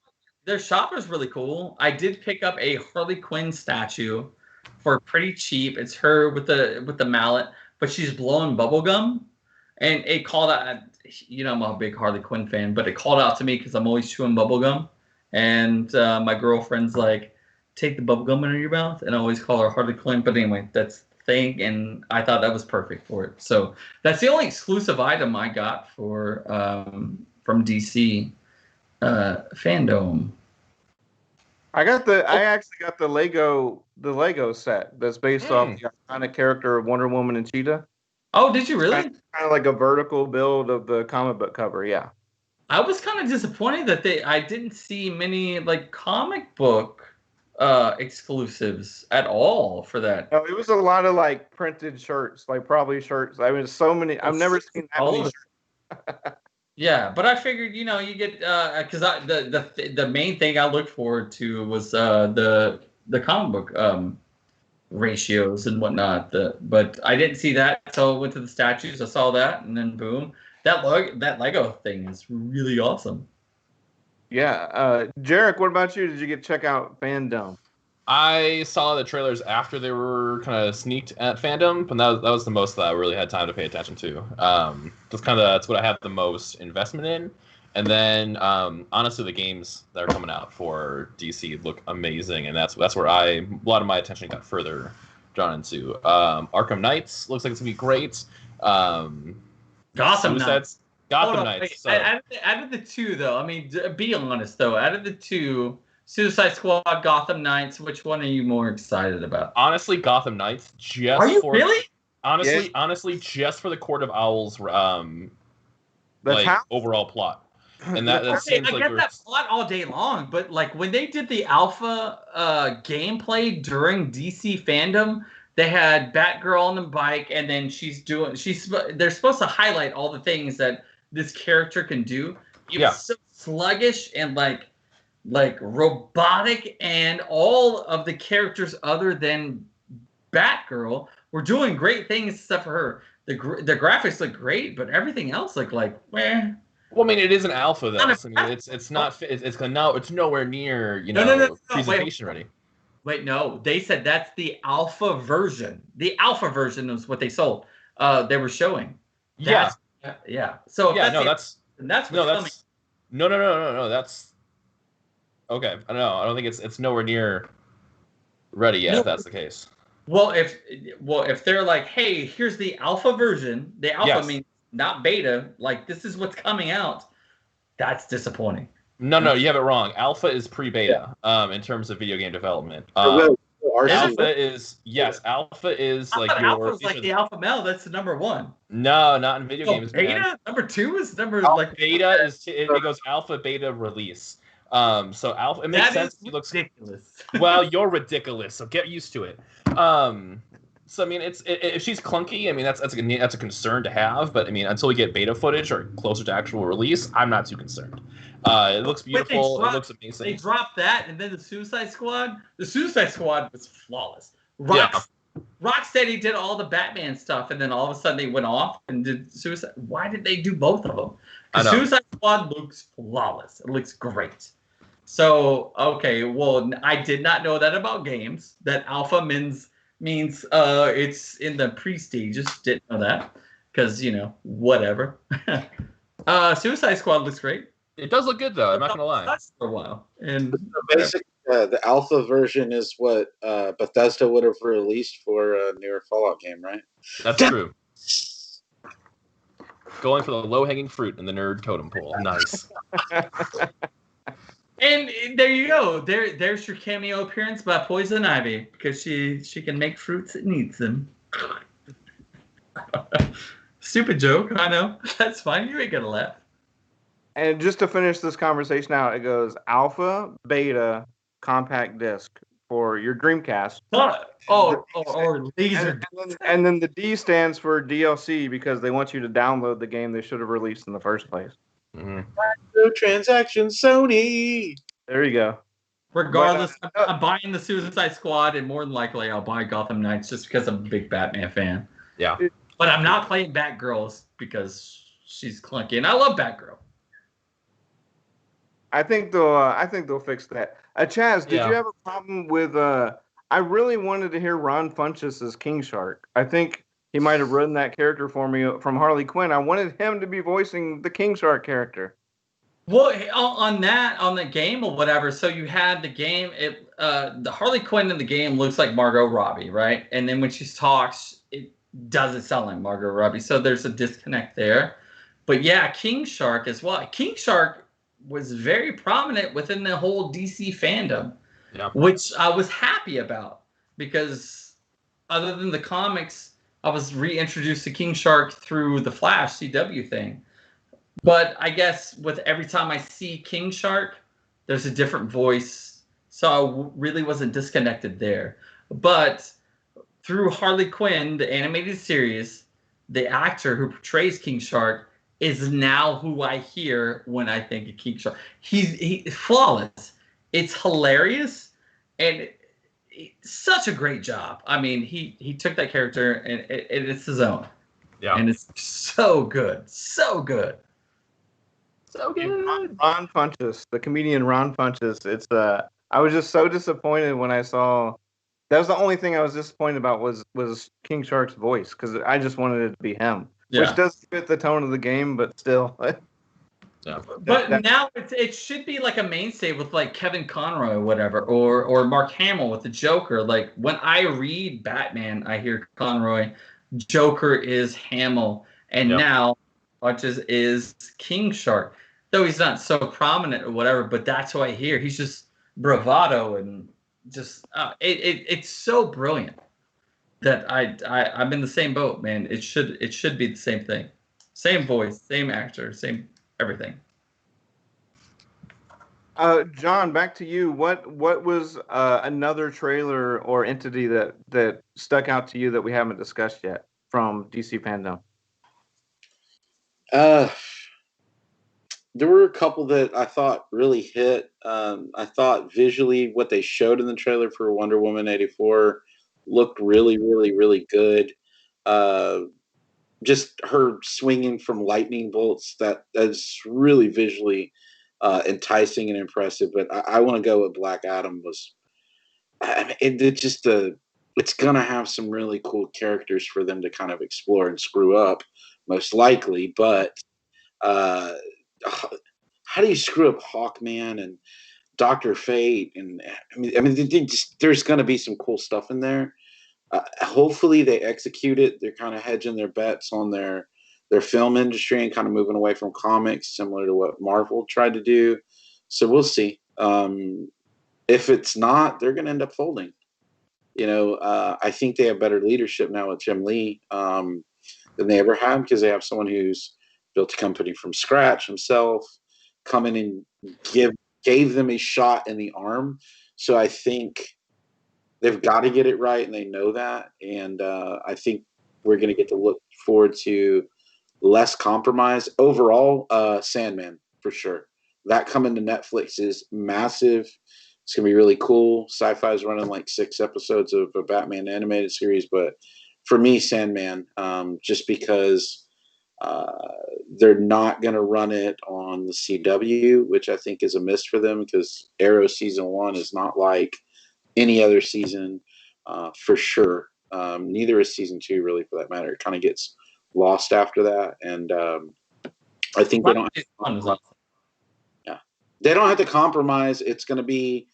[SPEAKER 3] their shop is really cool. I did pick up a Harley Quinn statue for pretty cheap. It's her with the mallet, but she's blowing bubble gum, and it called out. I'm a big Harley Quinn fan, but it called out to me because I'm always chewing bubble gum, and my girlfriend's like, "Take the bubble gum out of your mouth," and I always call her Harley Quinn. But anyway, that's the thing, and I thought that was perfect for it. So that's the only exclusive item I got for from DC. Fandom.
[SPEAKER 1] I actually got the Lego set that's based off the iconic character of Wonder Woman and Cheetah.
[SPEAKER 3] Oh, did you really?
[SPEAKER 1] Kind of like a vertical build of the comic book cover, yeah.
[SPEAKER 3] I was kind of disappointed that I didn't see many like comic book exclusives at all for that.
[SPEAKER 1] No, it was a lot of like printed shirts, like probably shirts. I mean, so many. I've never seen that many shirts.
[SPEAKER 3] Yeah, but I figured, you get because the main thing I looked forward to was the comic book ratios and whatnot. But I didn't see that, so I went to the statues. I saw that, and then boom, that Lego thing is really awesome.
[SPEAKER 1] Yeah, Jarek, what about you? Did you get to check out Fandom?
[SPEAKER 6] I saw the trailers after they were kind of sneaked at Fandom, and that was the most that I really had time to pay attention to. That's what I have the most investment in. And then, honestly, the games that are coming out for DC look amazing, and that's where a lot of my attention got further drawn into. Arkham Knights looks like it's gonna be great.
[SPEAKER 3] Gotham Knights.
[SPEAKER 6] Gotham Knights. So.
[SPEAKER 3] Out of the two, though, I mean, be honest though, out of the two. Suicide Squad, Gotham Knights. Which one are you more excited about?
[SPEAKER 6] Honestly, Gotham Knights.
[SPEAKER 3] Are you really?
[SPEAKER 6] Honestly, just for the Court of Owls, overall plot, and that seems like I get that
[SPEAKER 3] plot all day long. But like when they did the alpha gameplay during DC Fandom, they had Batgirl on the bike, and then they're supposed to highlight all the things that this character can do. It was so sluggish and like robotic, and all of the characters other than Batgirl were doing great things except for her. The graphics look great, but everything else looked like meh.
[SPEAKER 6] Well, I mean, it is an alpha though. I mean, it's nowhere near presentation ready.
[SPEAKER 3] Wait, no, they said that's the alpha version. The alpha version is what they sold. They were showing.
[SPEAKER 6] Yeah.
[SPEAKER 3] So
[SPEAKER 6] that's okay. I don't think it's nowhere near ready yet. If that's the case.
[SPEAKER 3] Well, if they're like, hey, here's the alpha version. The alpha means not beta. Like this is what's coming out. That's disappointing.
[SPEAKER 6] No, you have it wrong. Alpha is pre-beta in terms of video game development. Alpha is like
[SPEAKER 3] But
[SPEAKER 6] your.
[SPEAKER 3] alpha is like the alpha male. That's the number one.
[SPEAKER 6] No, not in video games.
[SPEAKER 3] Beta
[SPEAKER 6] Man.
[SPEAKER 3] number two is number
[SPEAKER 6] Beta is it goes alpha, beta, release. So alpha. It makes sense.
[SPEAKER 3] He looks ridiculous.
[SPEAKER 6] Well, you're ridiculous. So get used to it. So I mean, if she's clunky, I mean that's a concern to have. But I mean, until we get beta footage or closer to actual release, I'm not too concerned. It looks beautiful. It looks amazing.
[SPEAKER 3] They dropped that, and then the Suicide Squad. The Suicide Squad was flawless. Rocksteady did all the Batman stuff, and then all of a sudden they went off and did Suicide. Why did they do both of them? Because Suicide Squad looks flawless. It looks great. So okay, well, I did not know that about games. That alpha means it's in the pre-stages. Didn't know that because whatever. Suicide Squad looks great.
[SPEAKER 6] It does look good though. I'm not gonna lie.
[SPEAKER 3] That's for a while. And
[SPEAKER 4] basically, the alpha version is what Bethesda would have released for a newer Fallout game, right?
[SPEAKER 6] That's true. Going for the low-hanging fruit in the nerd totem pole. Nice.
[SPEAKER 3] And there you go. There's your cameo appearance by Poison Ivy because she can make fruits that needs them. Stupid joke, I know. That's fine. You ain't gonna laugh.
[SPEAKER 1] And just to finish this conversation out, it goes alpha, beta, compact disc for your Dreamcast.
[SPEAKER 3] Or laser.
[SPEAKER 1] And then the D stands for DLC because they want you to download the game they should have released in the first place.
[SPEAKER 6] Mm-hmm.
[SPEAKER 4] Transaction, Sony.
[SPEAKER 1] There you go.
[SPEAKER 3] Regardless, I'm buying the Suicide Squad, and more than likely I'll buy Gotham Knights just because I'm a big Batman fan.
[SPEAKER 6] Yeah.
[SPEAKER 3] But I'm not playing Batgirl because she's clunky, and I love Batgirl.
[SPEAKER 1] I think they'll fix that. Chaz, did you have a problem with? I really wanted to hear Ron Funches as King Shark. I think he might have written that character for me from Harley Quinn. I wanted him to be voicing the King Shark character.
[SPEAKER 3] Well, on the game or whatever. So you had the game. The Harley Quinn in the game looks like Margot Robbie, right? And then when she talks, it doesn't sound like Margot Robbie. So there's a disconnect there. But yeah, King Shark as well. King Shark was very prominent within the whole DC fandom, which I was happy about because other than the comics, I was reintroduced to King Shark through the Flash CW thing. But I guess with every time I see King Shark, there's a different voice. So I really wasn't disconnected there. But through Harley Quinn, the animated series, the actor who portrays King Shark is now who I hear when I think of King Shark. He's flawless. It's hilarious, and such a great job. I mean, he took that character and it's his own. Yeah, and it's so good, so good, so good.
[SPEAKER 1] Ron Funches, the comedian Ron Funches. It's I was just so disappointed when I saw. That was the only thing I was disappointed about was King Shark's voice because I just wanted it to be him. Yeah. Which does fit the tone of the game, but still.
[SPEAKER 3] Yeah. But now it should be like a mainstay with like Kevin Conroy or whatever, or Mark Hamill with the Joker. Like when I read Batman, I hear Conroy, Joker is Hamill, and now Funches is King Shark. Though he's not so prominent or whatever, but that's who I hear. He's just bravado and just it's so brilliant. That I'm in the same boat, man. It should be the same thing, same voice, same actor, same everything.
[SPEAKER 1] John, back to you. What was another trailer or entity that stuck out to you that we haven't discussed yet from DC fandom?
[SPEAKER 4] There were a couple that I thought really hit. I thought visually what they showed in the trailer for Wonder Woman 84 looked really, really, really good. Just her swinging from lightning bolts, that's really visually enticing and impressive. But I want to go with Black Adam. It's going to have some really cool characters for them to kind of explore and screw up, most likely. But how do you screw up Hawkman and Dr. Fate? And I mean, there's going to be some cool stuff in there. Hopefully they execute it. They're kind of hedging their bets on their film industry and kind of moving away from comics, similar to what Marvel tried to do. So we'll see. If it's not, they're going to end up folding. I think they have better leadership now with Jim Lee than they ever had, because they have someone who's built a company from scratch himself, come in and gave them a shot in the arm. So I think they've got to get it right, and they know that. And I think we're going to get to look forward to less compromise. Overall, Sandman, for sure. That coming to Netflix is massive. It's going to be really cool. Sci-Fi is running like 6 episodes of a Batman animated series. But for me, Sandman, just because they're not going to run it on the CW, which I think is a miss for them, because Arrow season 1 is not like any other season, for sure. Neither is season 2, really, for that matter. It kind of gets lost after that, and I think they don't. Yeah, they don't have to compromise. It's going to be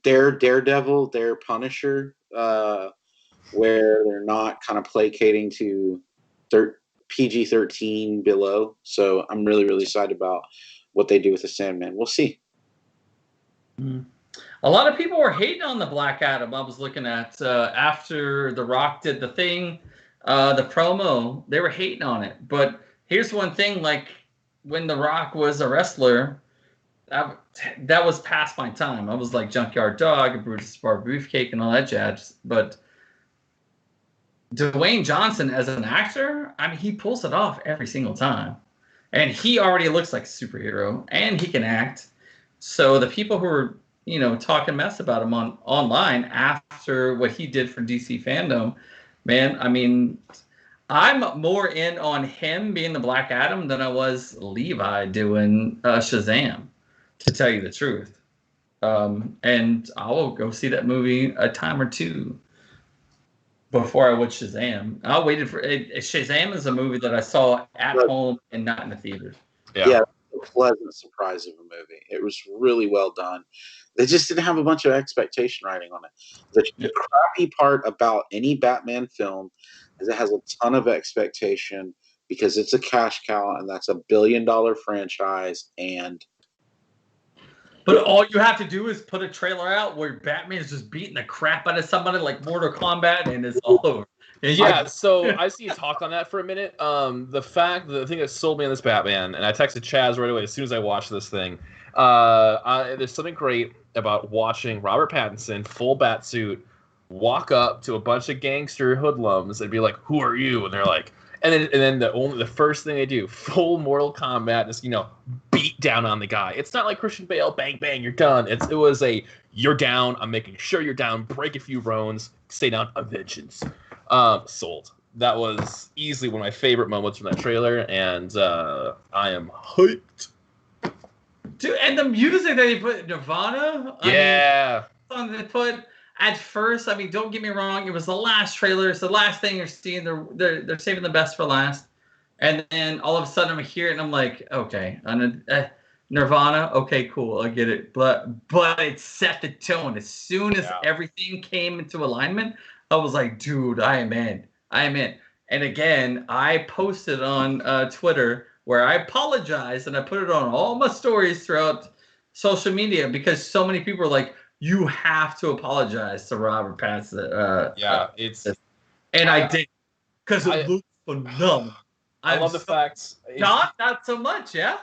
[SPEAKER 4] their Daredevil, their Punisher, where they're not kind of placating to PG-13 below. So I'm really, really excited about what they do with the Sandman. We'll see.
[SPEAKER 3] A lot of people were hating on the Black Adam. I was looking at after The Rock did the thing, the promo, they were hating on it. But here's one thing, like when The Rock was a wrestler, that was past my time. I was like Junkyard Dog, Brutus Bar Beefcake, and all that jazz. But Dwayne Johnson as an actor, I mean, he pulls it off every single time. And he already looks like a superhero, and he can act. So the people who are, talking mess about him online after what he did for DC fandom, man, I mean, I'm more in on him being the Black Adam than I was Levi doing Shazam, to tell you the truth. And I'll go see that movie a time or two before I would Shazam. I waited for it. Shazam is a movie that I saw at home and not in the theaters.
[SPEAKER 4] Yeah, a pleasant surprise of a movie. It was really well done. They just didn't have a bunch of expectation writing on it. The crappy part about any Batman film is it has a ton of expectation, because it's a cash cow, and that's $1 billion franchise.
[SPEAKER 3] But all you have to do is put a trailer out where Batman is just beating the crap out of somebody like Mortal Kombat, and it's all over.
[SPEAKER 6] Yeah, so I see you talk on that for a minute. The thing that sold me on this Batman, and I texted Chaz right away as soon as I watched this thing. There's something great about watching Robert Pattinson, full bat suit, walk up to a bunch of gangster hoodlums and be like, "Who are you?" And they're like, and then the first thing they do, full Mortal Kombat, just beat down on the guy. It's not like Christian Bale, bang bang, you're done. It was a you're down. I'm making sure you're down. Break a few bones, stay down. A vengeance. Sold. That was easily one of my favorite moments from that trailer, and I am hyped.
[SPEAKER 3] Dude, and the music that they put, Nirvana.
[SPEAKER 6] Yeah.
[SPEAKER 3] Song they put at first. I mean, don't get me wrong. It was the last trailer. It's the last thing you're seeing. They're saving the best for last. And then all of a sudden I'm here and I'm like, okay, Nirvana. Okay, cool. I get it. But it set the tone. As soon as everything came into alignment, I was like, dude, I am in. And again, I posted on Twitter where I apologized, and I put it on all my stories throughout social media, because so many people are like, you have to apologize to Robert Pattinson. And I did, because it looks phenomenal.
[SPEAKER 6] I love the fact.
[SPEAKER 3] Not so much, yeah?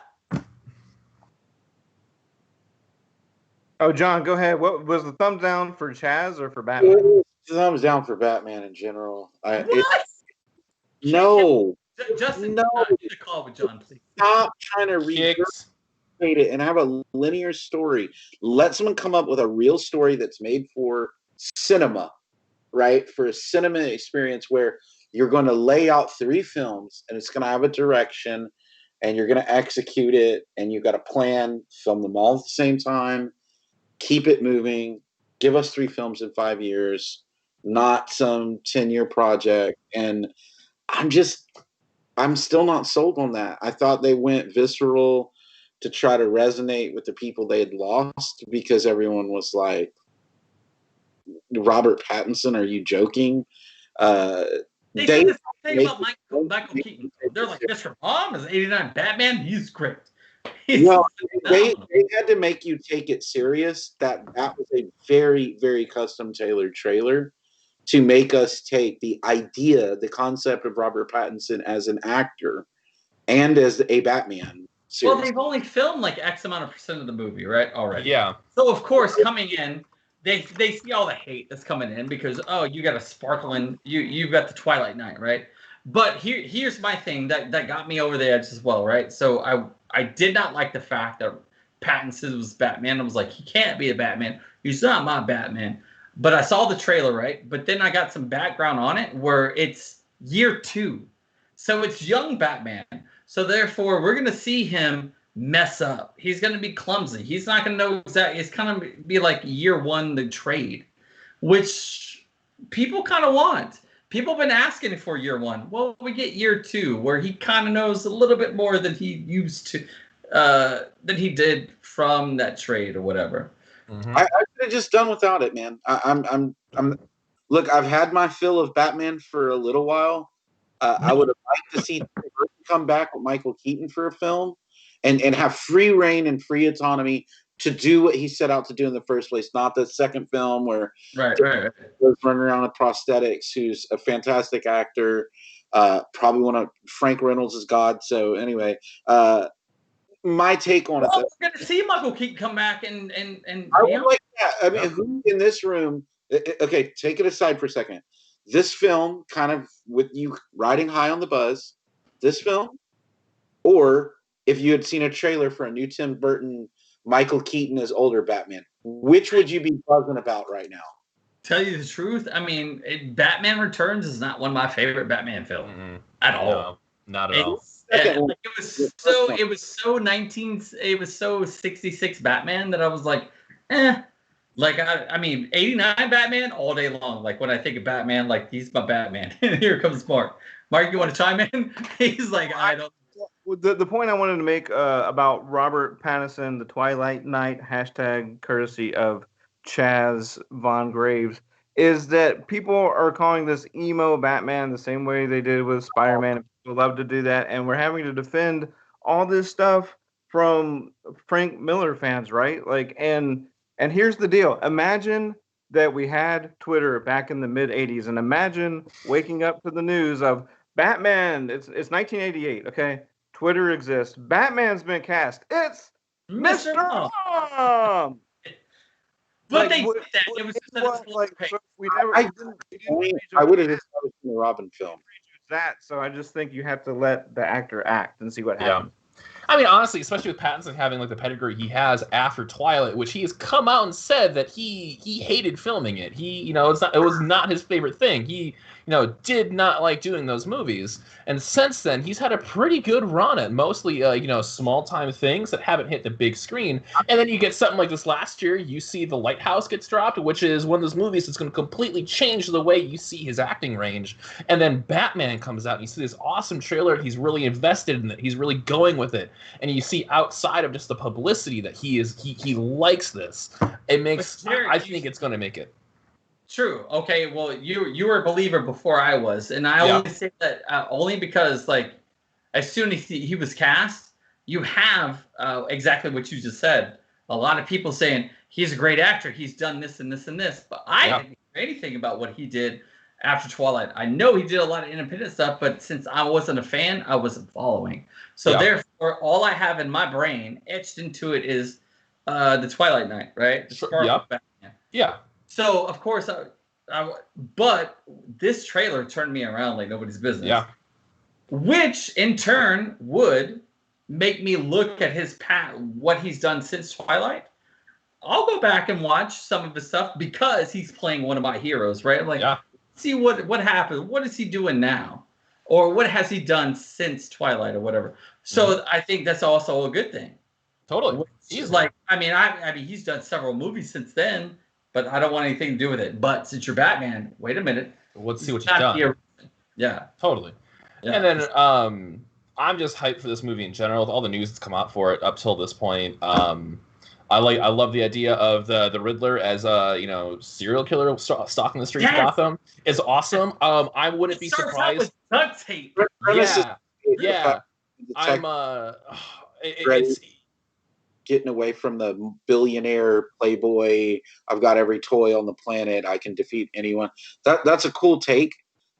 [SPEAKER 1] Oh, John, go ahead. What was the thumbs down for Chaz or for Batman?
[SPEAKER 4] Thumbs down for Batman in general.
[SPEAKER 3] What?
[SPEAKER 4] No.
[SPEAKER 3] Justin,
[SPEAKER 4] no.
[SPEAKER 3] Get a call with John, please.
[SPEAKER 4] Stop trying to regurgitate it and have a linear story. Let someone come up with a real story that's made for cinema, right? For a cinema experience where you're going to lay out 3 films, and it's going to have a direction, and you're going to execute it, and you've got a plan, film them all at the same time, keep it moving, give us 3 films in 5 years, not some 10-year project. And I'm still not sold on that. I thought they went visceral to try to resonate with the people they had lost, because everyone was like, Robert Pattinson, are you joking?
[SPEAKER 3] They said the same thing about Michael Keaton. They're like, Mr. Mom is 89 Batman. He's great.
[SPEAKER 4] No, they had to make you take it serious. That was a very, very custom tailored trailer. to make us take the idea, the concept of Robert Pattinson as an actor and as a Batman series.
[SPEAKER 3] Well, they've only filmed like X amount of percent of the movie, right? Already.
[SPEAKER 6] Yeah.
[SPEAKER 3] So of course, coming in, they see all the hate that's coming in because you got a sparkling, you've got the Twilight Knight, right? But here's my thing that got me over the edge as well, right? So I did not like the fact that Pattinson was Batman. I was like, he can't be a Batman. He's not my Batman. But I saw the trailer, right? But then I got some background on it where it's year 2. So it's young Batman. So therefore, we're going to see him mess up. He's going to be clumsy. He's not going to know exactly. It's kind of be like year 1, the trade, which people kind of want. People have been asking for year 1. Well, we get year 2, where he kind of knows a little bit more than he used to, than he did from that trade or whatever.
[SPEAKER 6] Mm-hmm.
[SPEAKER 4] I could have just done without it, man. I'm look, I've had my fill of Batman for a little while. I would have liked to see Tim Burton come back with Michael Keaton for a film and have free reign and free autonomy to do what he set out to do in the first place, not the second film where
[SPEAKER 3] Right.
[SPEAKER 4] was running around with prosthetics, who's a fantastic actor, probably one of Frank Reynolds is God. So anyway, my take on it.
[SPEAKER 3] We're going to see Michael Keaton come back and
[SPEAKER 4] I would like that. I mean, who in this room? Okay, take it aside for a second. This film, kind of with you riding high on the buzz, this film, or if you had seen a trailer for a new Tim Burton, Michael Keaton as older Batman, which would you be buzzing about right now?
[SPEAKER 3] Tell you the truth, I mean, Batman Returns is not one of my favorite Batman films at all.
[SPEAKER 6] No, not at all.
[SPEAKER 3] It was so 66 Batman that I was like, eh. Like I mean, 89 Batman all day long. Like when I think of Batman, like he's my Batman. Here comes Mark. Mark, you want to chime in? He's like, I don't.
[SPEAKER 1] The point I wanted to make about Robert Pattinson, the Twilight Knight, hashtag courtesy of Chaz Von Graves, is that people are calling this emo Batman the same way they did with Spider-Man. And people love to do that, and we're having to defend all this stuff from Frank Miller fans, right? Like, and here's the deal. Imagine that we had Twitter back in the mid-'80s, and imagine waking up to the news of Batman. It's 1988, okay? Twitter exists. Batman's been cast. It's Mr. Mom.
[SPEAKER 3] But they did that. It was
[SPEAKER 4] I would have just seen a Robin film.
[SPEAKER 1] That, so I just think you have to let the actor act and see what happens.
[SPEAKER 6] I mean, honestly, especially with Pattinson having like the pedigree he has after Twilight, which he has come out and said that he hated filming it. It was not his favorite thing. He, did not like doing those movies. And since then, he's had a pretty good run at mostly, small time things that haven't hit the big screen. And then you get something like this last year. You see The Lighthouse gets dropped, which is one of those movies that's going to completely change the way you see his acting range. And then Batman comes out, and you see this awesome trailer. He's really invested in it. He's really going with it. And you see outside of just the publicity that he likes this. It makes, I think it's going to make it.
[SPEAKER 3] True. Okay. Well, you were a believer before I was, and I only say that only because, like, as soon as he was cast, you have exactly what you just said. A lot of people saying he's a great actor. He's done this and this and this, but I didn't hear anything about what he did after Twilight. I know he did a lot of independent stuff, but since I wasn't a fan, I wasn't following. So therefore, all I have in my brain etched into it is the Twilight Knight, right? The Batman.
[SPEAKER 6] Yeah.
[SPEAKER 3] So, of course, but this trailer turned me around like nobody's business.
[SPEAKER 6] Yeah.
[SPEAKER 3] Which, in turn, would make me look at his what he's done since Twilight. I'll go back and watch some of his stuff because he's playing one of my heroes, right? I'm like, see what happened. What is he doing now? Or what has he done since Twilight or whatever? So I think that's also a good thing.
[SPEAKER 6] Totally.
[SPEAKER 3] He's like, I mean, he's done several movies since then. But I don't want anything to do with it. But since you're Batman, wait a minute.
[SPEAKER 6] Let's see what you've done.
[SPEAKER 3] Yeah.
[SPEAKER 6] Totally. Yeah. And then I'm just hyped for this movie in general. With all the news that's come out for it up till this point. I love the idea of the Riddler as a serial killer stalking the streets of Gotham. Is awesome. I wouldn't be surprised.
[SPEAKER 3] With duct tape.
[SPEAKER 6] Yeah. I'm
[SPEAKER 4] getting away from the billionaire playboy. I've got every toy on the planet. I can defeat anyone. That's a cool take.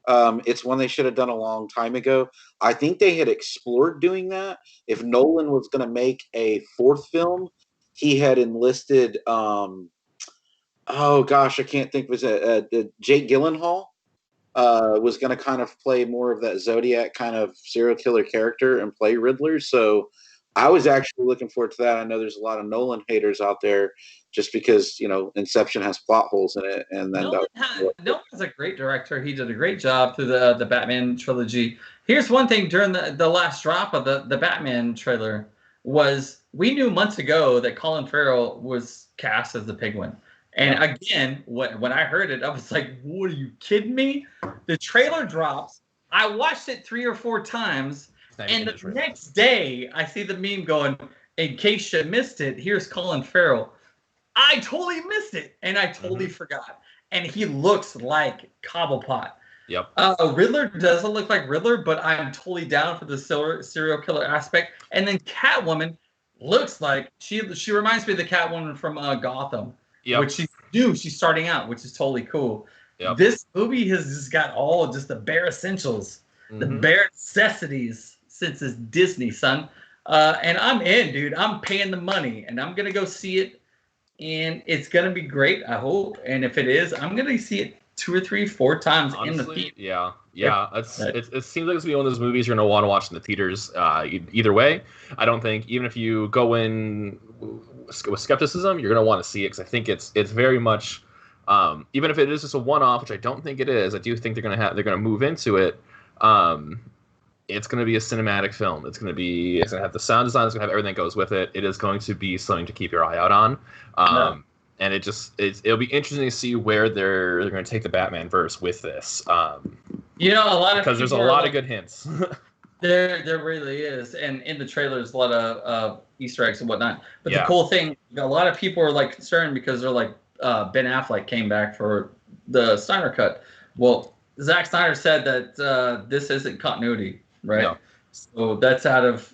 [SPEAKER 4] It's one they should have done a long time ago. I think they had explored doing that. If Nolan was going to make a fourth film, he had enlisted. Oh gosh, I can't think. Was it Jake Gyllenhaal? Was going to kind of play more of that Zodiac kind of serial killer character and play Riddler. So I was actually looking forward to that. I know there's a lot of Nolan haters out there just because, Inception has plot holes in it. And then
[SPEAKER 3] Nolan's a great director. He did a great job through the Batman trilogy. Here's one thing during the last drop of the Batman trailer was we knew months ago that Colin Farrell was cast as the Penguin. And again, when I heard it, I was like, what, are you kidding me? The trailer drops. I watched it 3 or 4 times. And the next day, I see the meme going, in case you missed it, here's Colin Farrell. I totally missed it. And I totally forgot. And he looks like Cobblepot.
[SPEAKER 6] Yep.
[SPEAKER 3] Riddler doesn't look like Riddler, but I'm totally down for the serial killer aspect. And then Catwoman looks like, she reminds me of the Catwoman from Gotham.
[SPEAKER 6] Yep.
[SPEAKER 3] Which she's new. She's starting out, which is totally cool.
[SPEAKER 6] Yep.
[SPEAKER 3] This movie has just got all just the bare essentials, the bare necessities since it's Disney, son. And I'm in, dude. I'm paying the money, and I'm going to go see it. And it's going to be great, I hope. And if it is, I'm going to see it 2 or 3, 4 times in the theater.
[SPEAKER 6] Yeah. It seems like it's going to be one of those movies you're going to want to watch in the theaters either way. I don't think, even if you go in with skepticism, you're going to want to see it because I think it's very much, even if it is just a one-off, which I don't think it is, I do think they're going to move into it. It's going to be a cinematic film. It's going to have the sound design. It's going to have everything that goes with it. It is going to be something to keep your eye out on. And it'll be interesting to see where they're going to take the Batman verse with this.
[SPEAKER 3] A lot of
[SPEAKER 6] because there's a lot of good hints.
[SPEAKER 3] There really is, and in the trailer there's a lot of Easter eggs and whatnot. But the cool thing, a lot of people are like concerned because they're like, Ben Affleck came back for the Snyder Cut. Well, Zack Snyder said that this isn't continuity, right?
[SPEAKER 6] No.
[SPEAKER 3] So that's out of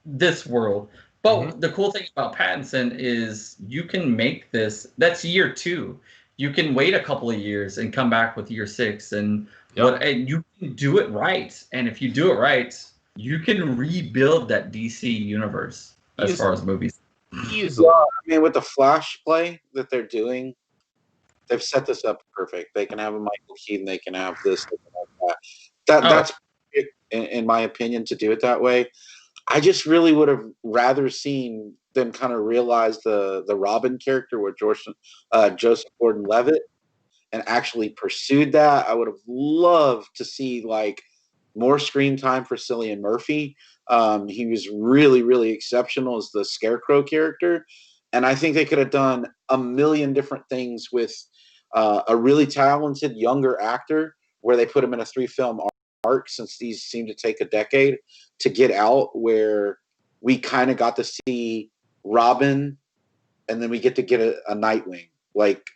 [SPEAKER 3] this world. But the cool thing about Pattinson is you can make this. That's year 2. You can wait a couple of years and come back with year 6, and you can do it right. And if you do it right, you can rebuild that DC universe as far as movies.
[SPEAKER 4] I mean, with the Flash play that they're doing, they've set this up perfect. They can have a Michael Keaton. They can have this. They can have that. That's perfect, in my opinion, to do it that way. I just really would have rather seen them kind of realize the Robin character with Joseph Gordon-Levitt and actually pursued that. I would have loved to see more screen time for Cillian Murphy. He was really, really exceptional as the Scarecrow character. And I think they could have done a million different things with a really talented younger actor where they put him in a 3-film arc, since these seem to take a decade to get out, where we kind of got to see Robin and then we get to get a Nightwing.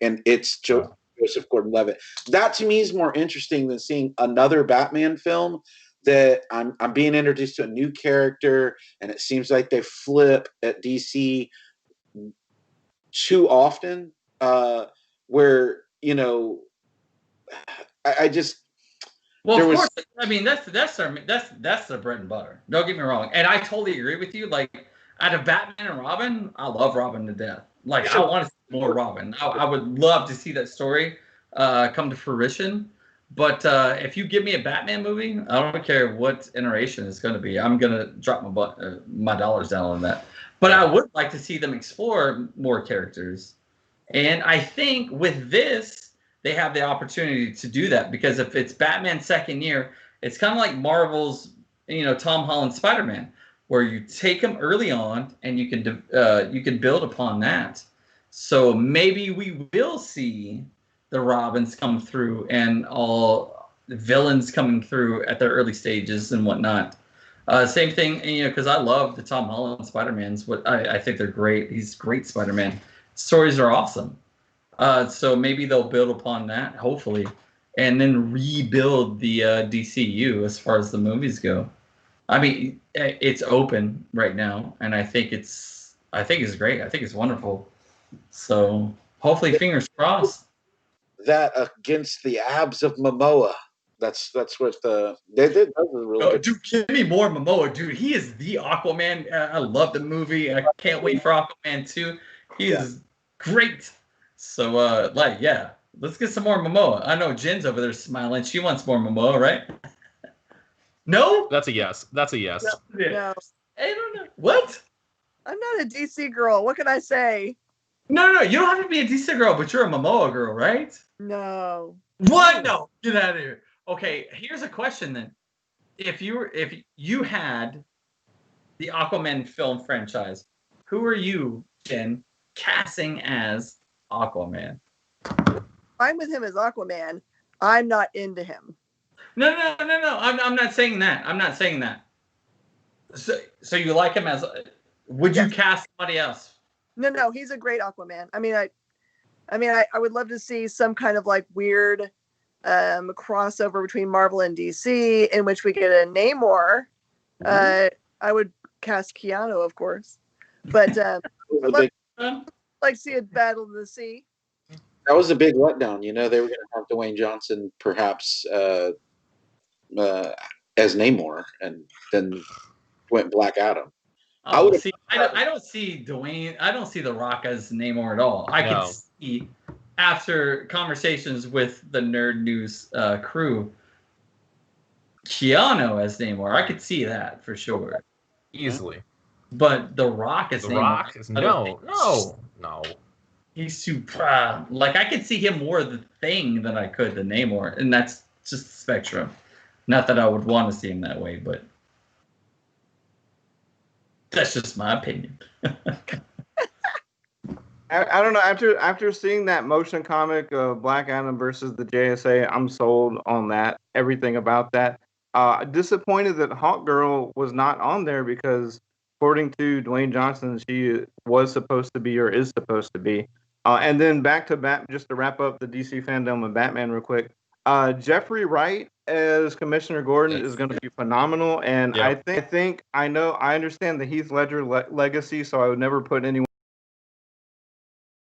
[SPEAKER 4] And it's Joseph Gordon-Levitt. That to me is more interesting than seeing another Batman film that I'm being introduced to a new character, and it seems like they flip at DC too often, where I just.
[SPEAKER 3] Well, of course. I mean, that's their bread and butter. Don't get me wrong, and I totally agree with you. Out of Batman and Robin, I love Robin to death. I want to see more Robin. I would love to see that story come to fruition. But if you give me a Batman movie, I don't care what iteration it's going to be. I'm going to drop my dollars down on that. But I would like to see them explore more characters. And I think with this, they have the opportunity to do that, because if it's Batman's second year, it's kind of like Marvel's, Tom Holland Spider-Man, where you take him early on and you can build upon that. So maybe we will see the Robins come through and all the villains coming through at their early stages and whatnot. Same thing, because I love the Tom Holland Spider-Mans. I think they're great. He's great Spider-Man. Stories are awesome. So maybe they'll build upon that, hopefully, and then rebuild the DCU as far as the movies go. I mean, it's open right now, and I think it's I think it's great. I think it's wonderful. So hopefully, fingers crossed.
[SPEAKER 4] That against the abs of Momoa. That's what they did. That was really good.
[SPEAKER 3] Dude, give me more Momoa, dude. He is the Aquaman. I love the movie. I can't wait for Aquaman 2. He is great. So, yeah, let's get some more Momoa. I know Jen's over there smiling. She wants more Momoa, right? No?
[SPEAKER 6] That's a yes. That's a yes.
[SPEAKER 5] No.
[SPEAKER 3] I don't know. What?
[SPEAKER 5] I'm not a DC girl. What can I say?
[SPEAKER 3] No. You don't have to be a DC girl, but you're a Momoa girl, right?
[SPEAKER 5] No.
[SPEAKER 3] What? No. Get out of here. Okay, here's a question then. If you had the Aquaman film franchise, who are you, Jen, casting as Aquaman?
[SPEAKER 5] I'm with him as Aquaman. I'm not into him.
[SPEAKER 3] No. I'm not saying that. I'm not saying that. So you like him as? Would you cast somebody else?
[SPEAKER 5] No. He's a great Aquaman. I mean, I would love to see some kind of like weird crossover between Marvel and DC in which we get a Namor. I would cast Keanu, of course, but I'd like to see a battle of the sea.
[SPEAKER 4] That was a big letdown. You know, they were going to have Dwayne Johnson perhaps as Namor, and then went Black Adam.
[SPEAKER 3] I don't see Dwayne. I don't see The Rock as Namor at all. I could see, after conversations with the Nerd News crew, Keanu as Namor. I could see that for sure,
[SPEAKER 6] easily.
[SPEAKER 3] But The Rock as Namor.
[SPEAKER 6] The Rock is no.
[SPEAKER 3] He's too like I could see him more the Thing than I could the Namor, and that's just the spectrum. Not that I would want to see him that way, but that's just my opinion.
[SPEAKER 1] I don't know. After seeing that motion comic of Black Adam versus the JSA, I'm sold on that. Everything about that. Disappointed that Hawkgirl was not on there because, according to Dwayne Johnson, she was supposed to be or is supposed to be. And then back to just to wrap up the DC fandom and Batman real quick. Jeffrey Wright as Commissioner Gordon is going to be phenomenal, and I understand the Heath Ledger legacy, so I would never put anyone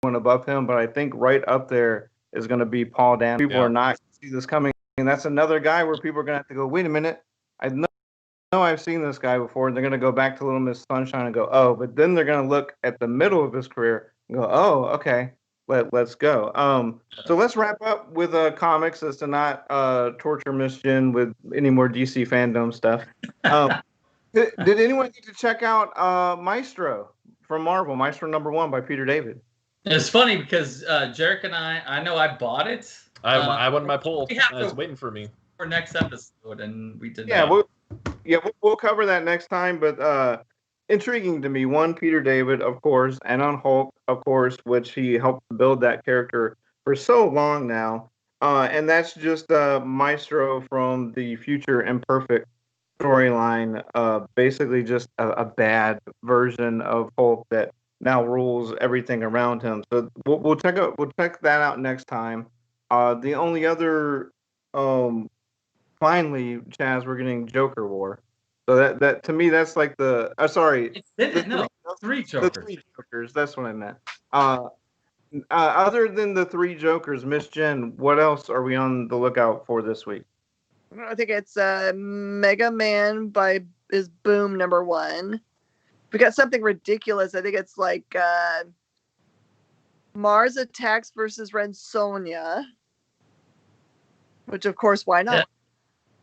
[SPEAKER 1] above him, but I think right up there is going to be Paul Dano. People are not going to see this coming, and that's another guy where people are going to have to go, wait a minute, I know I've seen this guy before, and they're going to go back to Little Miss Sunshine and go, oh, but then they're going to look at the middle of his career and go, oh, okay, let's go. So let's wrap up with comics as to not torture Miss Jen with any more DC fandom stuff. Did anyone get to check out Maestro from Marvel, Maestro #1 by Peter David?
[SPEAKER 3] It's funny because Jarek and I know I bought it.
[SPEAKER 6] I won my poll. It's waiting for me
[SPEAKER 3] for next episode, and we did.
[SPEAKER 1] We'll cover that next time. But intriguing to me, one, Peter David, of course, and on Hulk, of course, which he helped build that character for so long now. And that's just Maestro from the Future Imperfect storyline. Basically, just a bad version of Hulk that now rules everything around him. So we'll check that out next time. The only other, finally, Chaz, we're getting Joker War. So that to me, that's like the
[SPEAKER 3] three Jokers.
[SPEAKER 1] The three Jokers. That's what I meant. Other than the three Jokers, Miss Jen, what else are we on the lookout for this week?
[SPEAKER 5] I think it's Mega Man is Boom #1. We got something ridiculous. I think it's like Mars Attacks versus Red Sonja, which of course, why not? Yeah.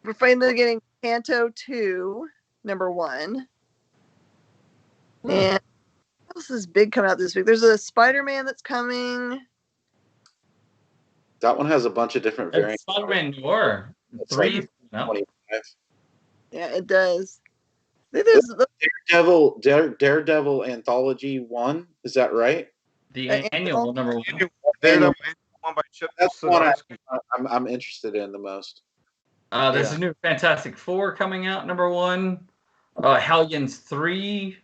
[SPEAKER 5] We're finally getting Kanto 2 #1. And what else is big coming out this week? There's a Spider-Man that's coming.
[SPEAKER 4] That one has a bunch of different variants.
[SPEAKER 3] Spider-Man Noir 3. No?
[SPEAKER 5] Yeah, it does. There's
[SPEAKER 4] Daredevil Anthology 1. Is that right?
[SPEAKER 3] The annual #1.
[SPEAKER 1] Daredevil one by Chip.
[SPEAKER 4] That's one I'm interested in the most.
[SPEAKER 3] There's a new Fantastic Four coming out #1. Hellions 3.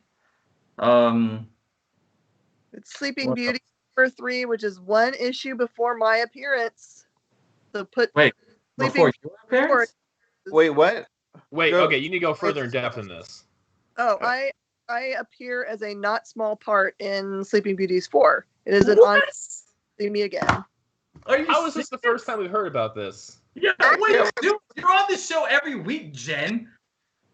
[SPEAKER 5] It's Sleeping Beauty #3, which is one issue before my appearance. So
[SPEAKER 3] before your appearance?
[SPEAKER 1] Wait, what?
[SPEAKER 6] Okay, you need to go further in depth in this.
[SPEAKER 5] Oh, I I appear as a not small part in Sleeping Beauties 4. It is an
[SPEAKER 3] What?
[SPEAKER 5] on see me again.
[SPEAKER 3] Are you
[SPEAKER 6] How is this the
[SPEAKER 3] serious?
[SPEAKER 6] first time we've heard about this?
[SPEAKER 3] Yeah, wait, dude, you're on this show every week, Jen.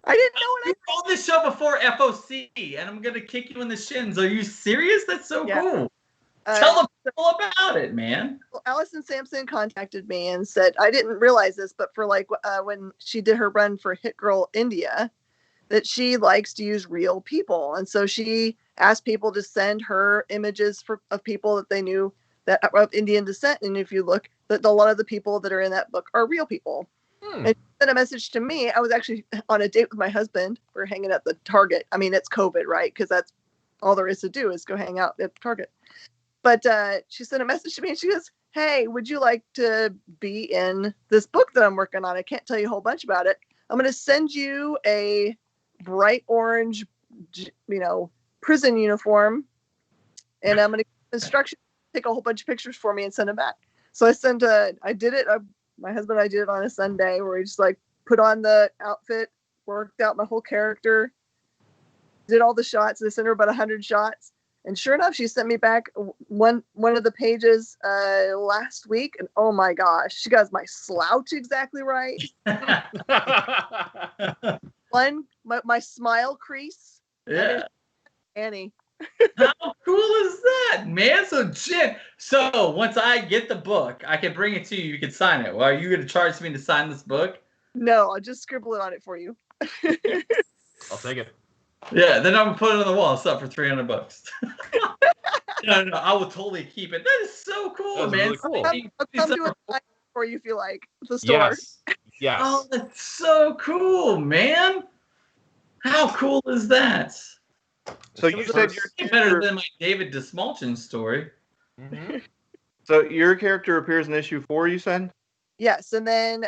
[SPEAKER 5] I didn't know
[SPEAKER 3] You
[SPEAKER 5] what
[SPEAKER 3] were on this show before FOC, and I'm gonna kick you in the shins. Are you serious? That's so
[SPEAKER 5] Yeah.
[SPEAKER 3] cool.
[SPEAKER 5] I.
[SPEAKER 3] Tell the people about it, man.
[SPEAKER 5] Allison Sampson contacted me and said, I didn't realize this, but for like when she did her run for Hit Girl India, that she likes to use real people. And so she asked people to send her images of people that they knew that are of Indian descent. And if you look, that a lot of the people that are in that book are real people. And she sent a message to me. I was actually on a date with my husband. We're hanging at the Target. I mean, it's COVID, right? Because that's all there is to do is go hang out at Target. But she sent a message to me and she goes, hey, would you like to be in this book that I'm working on? I can't tell you a whole bunch about it. I'm going to send you a bright orange, prison uniform. And I'm going to give instructions, take a whole bunch of pictures for me and send them back. So I did it. My husband and I did it on a Sunday where we just like put on the outfit, worked out my whole character, did all the shots. I sent her about 100 shots. And sure enough, she sent me back one of the pages last week, and oh my gosh, she got my slouch exactly right. My smile crease.
[SPEAKER 3] Yeah.
[SPEAKER 5] Annie.
[SPEAKER 3] How cool is that, man? So Jen, once I get the book, I can bring it to you. You can sign it. Well, are you going to charge me to sign this book?
[SPEAKER 5] No, I'll just scribble it on it for you.
[SPEAKER 6] I'll take it.
[SPEAKER 3] Yeah, then I'm gonna put it on the wall. It's up for $300. No, I will totally keep it. That is so cool, man.
[SPEAKER 6] Really cool.
[SPEAKER 5] I'll come do it for you if you like. The store.
[SPEAKER 6] Yes.
[SPEAKER 3] Oh, that's so cool, man. How cool is that?
[SPEAKER 1] So you said your
[SPEAKER 3] better than my David Dismulchin story.
[SPEAKER 6] Mm-hmm.
[SPEAKER 1] So your character appears in issue 4, you said?
[SPEAKER 5] Yes, and then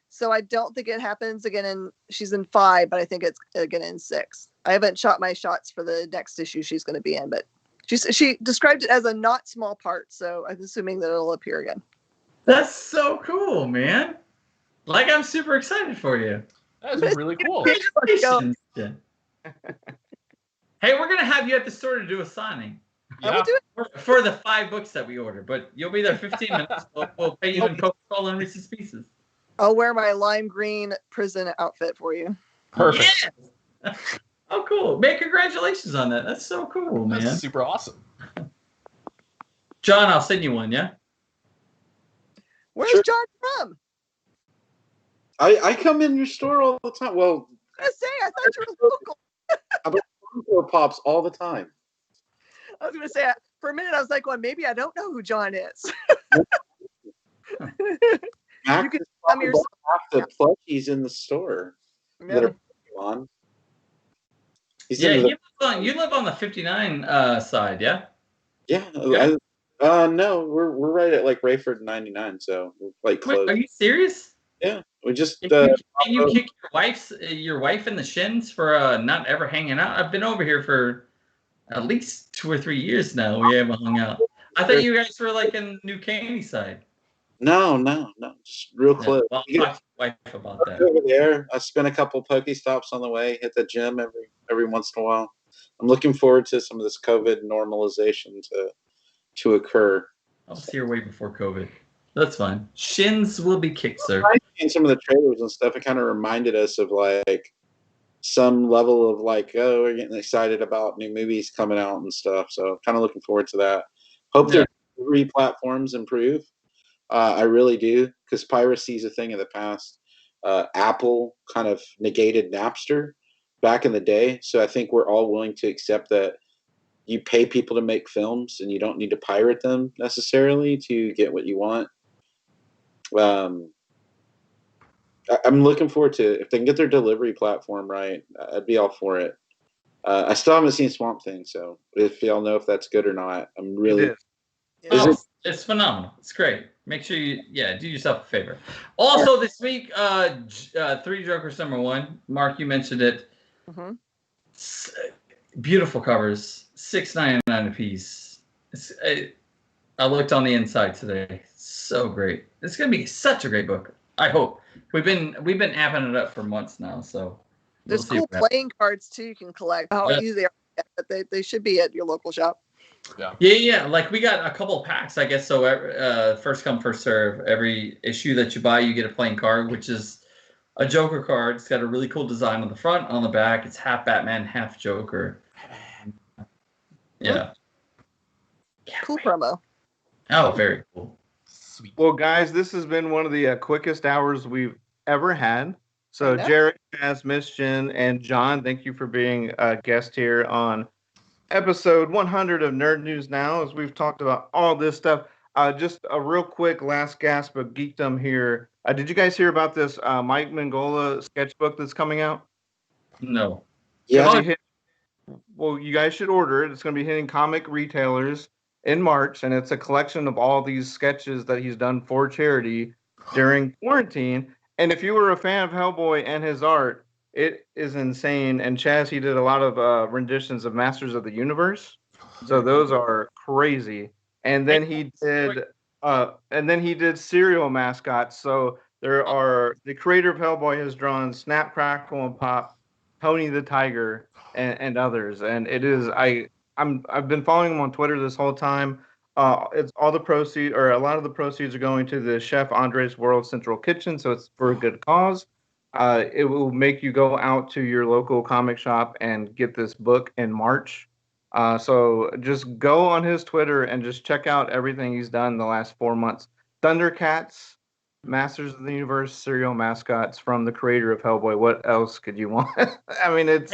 [SPEAKER 5] so I don't think it happens again she's in 5, but I think it's again in 6. I haven't shot my shots for the next issue she's going to be in, but she described it as a not small part, so I'm assuming that it'll appear again.
[SPEAKER 3] That's so cool, man. Like, I'm super excited for you.
[SPEAKER 6] That is really cool.
[SPEAKER 3] Congratulations. Hey, we're going to have you at the store to do a signing.
[SPEAKER 5] I will do it.
[SPEAKER 3] For the 5 books that we ordered, but you'll be there 15 minutes. We'll pay you in Coca-Cola and Reese's Pieces.
[SPEAKER 5] I'll wear my lime green prison outfit for you.
[SPEAKER 6] Perfect.
[SPEAKER 3] Yes. Oh, cool. Man, congratulations on that. That's so cool, man.
[SPEAKER 6] That's super awesome.
[SPEAKER 3] John, I'll send you one, yeah?
[SPEAKER 5] Where's
[SPEAKER 4] Sure.
[SPEAKER 5] John from?
[SPEAKER 4] I come in your store all the time. Well,
[SPEAKER 5] I was gonna say, I thought you were local.
[SPEAKER 4] I buy Funko Pops all the time.
[SPEAKER 5] I was gonna say, for a minute, I was like, well, maybe I don't know who John is.
[SPEAKER 4] Max
[SPEAKER 5] You can
[SPEAKER 4] is
[SPEAKER 5] come
[SPEAKER 4] talking
[SPEAKER 5] yourself.
[SPEAKER 4] about half the plushies in the store that are on. He's
[SPEAKER 3] Yeah,
[SPEAKER 4] in the,
[SPEAKER 3] you live on the 59 side, yeah?
[SPEAKER 4] yeah. No, we're right at like Rayford 99, so we're like close.
[SPEAKER 3] Wait, are you serious?
[SPEAKER 4] Yeah, we just
[SPEAKER 3] Can you kick your wife in the shins for not ever hanging out? I've been over here for at least 2 or 3 years now. We haven't hung out. I thought you guys were like in New Caney side.
[SPEAKER 4] no, just real close.
[SPEAKER 3] Well,
[SPEAKER 4] You
[SPEAKER 3] I'll
[SPEAKER 4] get
[SPEAKER 3] talk to your wife about that.
[SPEAKER 4] over there. I spend a couple Pokestops on the way. Hit the gym every once in a while. I'm looking forward to some of this COVID normalization to occur.
[SPEAKER 3] I was here way before COVID. That's fine. Shins will be kicked, sir.
[SPEAKER 4] In some of the trailers and stuff, it kind of reminded us of like some level of like, oh, we're getting excited about new movies coming out and stuff. So kind of looking forward to that. Hope their delivery platforms improve. I really do, because piracy is a thing of the past. Apple kind of negated Napster back in the day. So I think we're all willing to accept that you pay people to make films and you don't need to pirate them necessarily to get what you want. I'm looking forward to, if they can get their delivery platform right, I'd be all for it. I still haven't seen Swamp Thing, so if y'all know if that's good or not, I'm really.
[SPEAKER 3] It's phenomenal. It's great. Make sure you do yourself a favor. Also this week, 3 Jokers #1. Mark, you mentioned it.
[SPEAKER 5] Mm-hmm.
[SPEAKER 3] Beautiful covers, $6.99 a piece. I looked on the inside today. So great. It's gonna be such a great book. I hope. We've been amping it up for months now, so We'll
[SPEAKER 5] There's
[SPEAKER 3] see
[SPEAKER 5] cool
[SPEAKER 3] what happens.
[SPEAKER 5] playing cards too you can collect. How
[SPEAKER 3] Yeah.
[SPEAKER 5] easy they are, but they should be at your local shop.
[SPEAKER 3] Yeah. Like we got a couple of packs, I guess. So first come, first serve. Every issue that you buy, you get a playing card, which is a Joker card. It's got a really cool design on the front. On the back, it's half Batman, half Joker. Yeah.
[SPEAKER 5] Cool promo.
[SPEAKER 3] Oh, very cool.
[SPEAKER 6] Sweet.
[SPEAKER 1] Well, guys, this has been one of the quickest hours we've ever had. So,
[SPEAKER 5] I know.
[SPEAKER 1] Jarek, Chaz, Miss Jen, and John, thank you for being a guest here on episode 100 of Nerd News Now, as we've talked about all this stuff. Just a real quick last gasp of geekdom here. Did you guys hear about this Mike Mignola sketchbook that's coming out?
[SPEAKER 3] No.
[SPEAKER 4] Yeah.
[SPEAKER 1] Gonna be hit- Well, you guys should order it. It's going to be hitting comic retailers in March, and it's a collection of all these sketches that he's done for charity during quarantine. And if you were a fan of Hellboy and his art, it is insane. And Chaz, he did a lot of renditions of Masters of the Universe, so those are crazy. And then he did cereal mascots. So there are the creator of Hellboy has drawn Snap, Crackle, and Pop, Tony the Tiger, and others. And it is I've been following him on Twitter this whole time. It's all the proceeds, or a lot of the proceeds, are going to the Chef Andre's World Central Kitchen, so it's for a good cause. It will make you go out to your local comic shop and get this book in March. So just go on his Twitter and just check out everything he's done in the last 4 months. Thundercats, Masters of the Universe, serial mascots from the creator of Hellboy. What else could you want? I mean, it's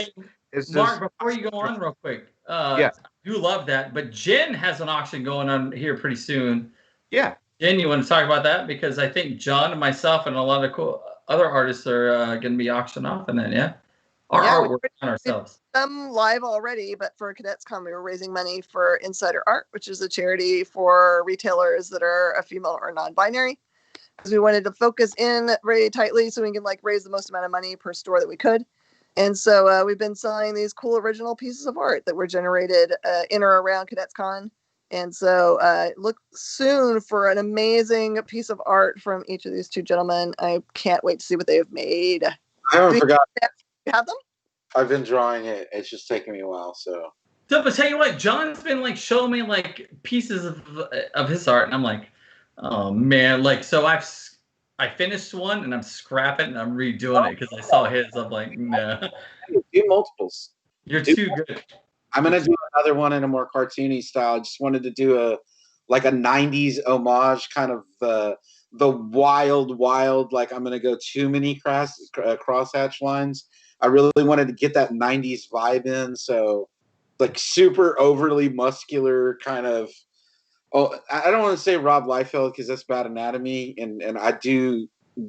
[SPEAKER 3] Mark,
[SPEAKER 1] just
[SPEAKER 3] before you go on real quick,
[SPEAKER 1] Yeah.
[SPEAKER 3] I do love that, but Jen has an auction going on here pretty soon.
[SPEAKER 1] yeah.
[SPEAKER 3] Jen, you want to talk about that? Because I think John and myself and a lot of cool other artists are going to be auctioned off in that, yeah? Our
[SPEAKER 5] Yeah, we
[SPEAKER 3] artwork on ourselves.
[SPEAKER 5] Some live already, but for CadetsCon, we were raising money for Insider Art, which is a charity for retailers that are a female or non-binary. Because we wanted to focus in very tightly so we can raise the most amount of money per store that we could. And so we've been selling these cool original pieces of art that were generated in or around CadetsCon. And so look soon for an amazing piece of art from each of these two gentlemen. I can't wait to see what they have made.
[SPEAKER 4] I haven't forgot.
[SPEAKER 5] You have them?
[SPEAKER 4] I've been drawing it. It's just taking me a while. So
[SPEAKER 3] But tell you what, John's been showing me pieces of his art, and I'm like, oh man, so I finished one and I'm scrapping and I'm redoing it because I saw his. I'm like, no,
[SPEAKER 4] do multiples.
[SPEAKER 3] you're too good.
[SPEAKER 4] I'm gonna do another one in a more cartoony style. I just wanted to do a 90s homage, kind of the wild, I'm gonna go too many crosshatch lines. I really wanted to get that 90s vibe in, so super overly muscular kind of. Oh, I don't want to say Rob Liefeld because that's bad anatomy, and I do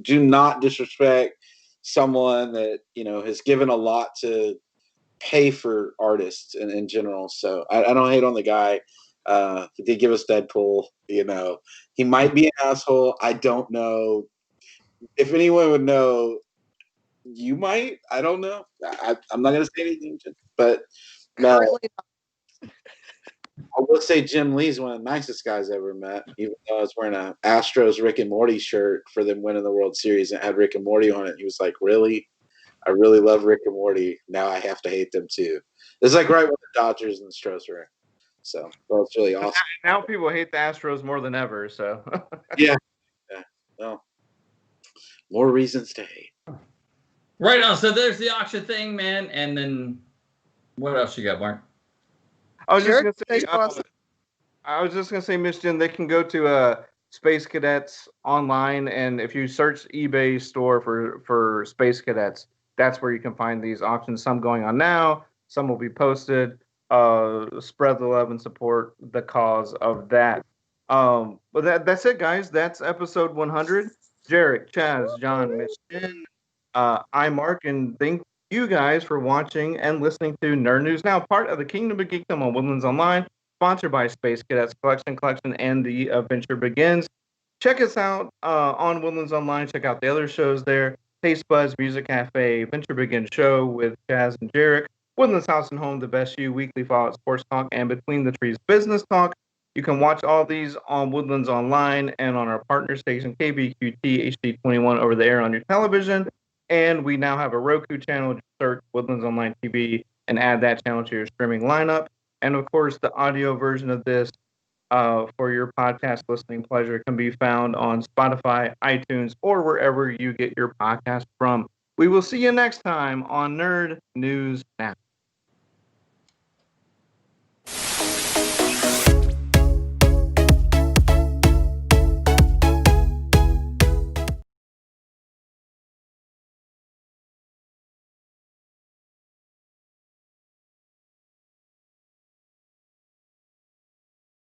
[SPEAKER 4] not disrespect someone that has given a lot to pay for artists in general. So I don't hate on the guy. He did give us Deadpool. He might be an asshole. I don't know. If anyone would know, you might. I don't know. I'm not going to say anything, but
[SPEAKER 5] Currently,
[SPEAKER 4] I will say Jim Lee's one of the nicest guys I ever met, even though I was wearing a Astros Rick and Morty shirt for them winning the World Series and it had Rick and Morty on it. He was like, really? I really love Rick and Morty. Now I have to hate them too. It's right when the Dodgers and the Stros were. So, well, it's really awesome.
[SPEAKER 1] Now people hate the Astros more than ever. So
[SPEAKER 4] Yeah. Well, more reasons to hate.
[SPEAKER 3] Right on. So there's the auction thing, man. And then what else you got, Mark?
[SPEAKER 1] I was
[SPEAKER 5] Sure.
[SPEAKER 1] just gonna say, Miss Jen, they can go to Space Cadets online, and if you search eBay store for Space Cadets, that's where you can find these auctions. Some going on now, some will be posted. Spread the love and support the cause of that. But that's it, guys. That's episode 100. Jarek, Chaz, John, Miss Jen, I'm Mark, and thank you guys for watching and listening to Nerd News Now, part of the Kingdom of Geekdom on Woodlands Online, sponsored by Space Cadets Collection, and The Adventure Begins. Check us out on Woodlands Online. Check out the other shows there. Taste Buds, Music Cafe, Adventure Begins Show with Chaz and Jarek, Woodlands House and Home, The Best You, Weekly Fallout Sports Talk, and Between the Trees Business Talk. You can watch all these on Woodlands Online and on our partner station, KBQT HD21, over the air on your television. And we now have a Roku channel. Just search Woodlands Online TV and add that channel to your streaming lineup. And of course, the audio version of this for your podcast listening pleasure can be found on Spotify, iTunes, or wherever you get your podcast from. We will see you next time on Nerd News Now.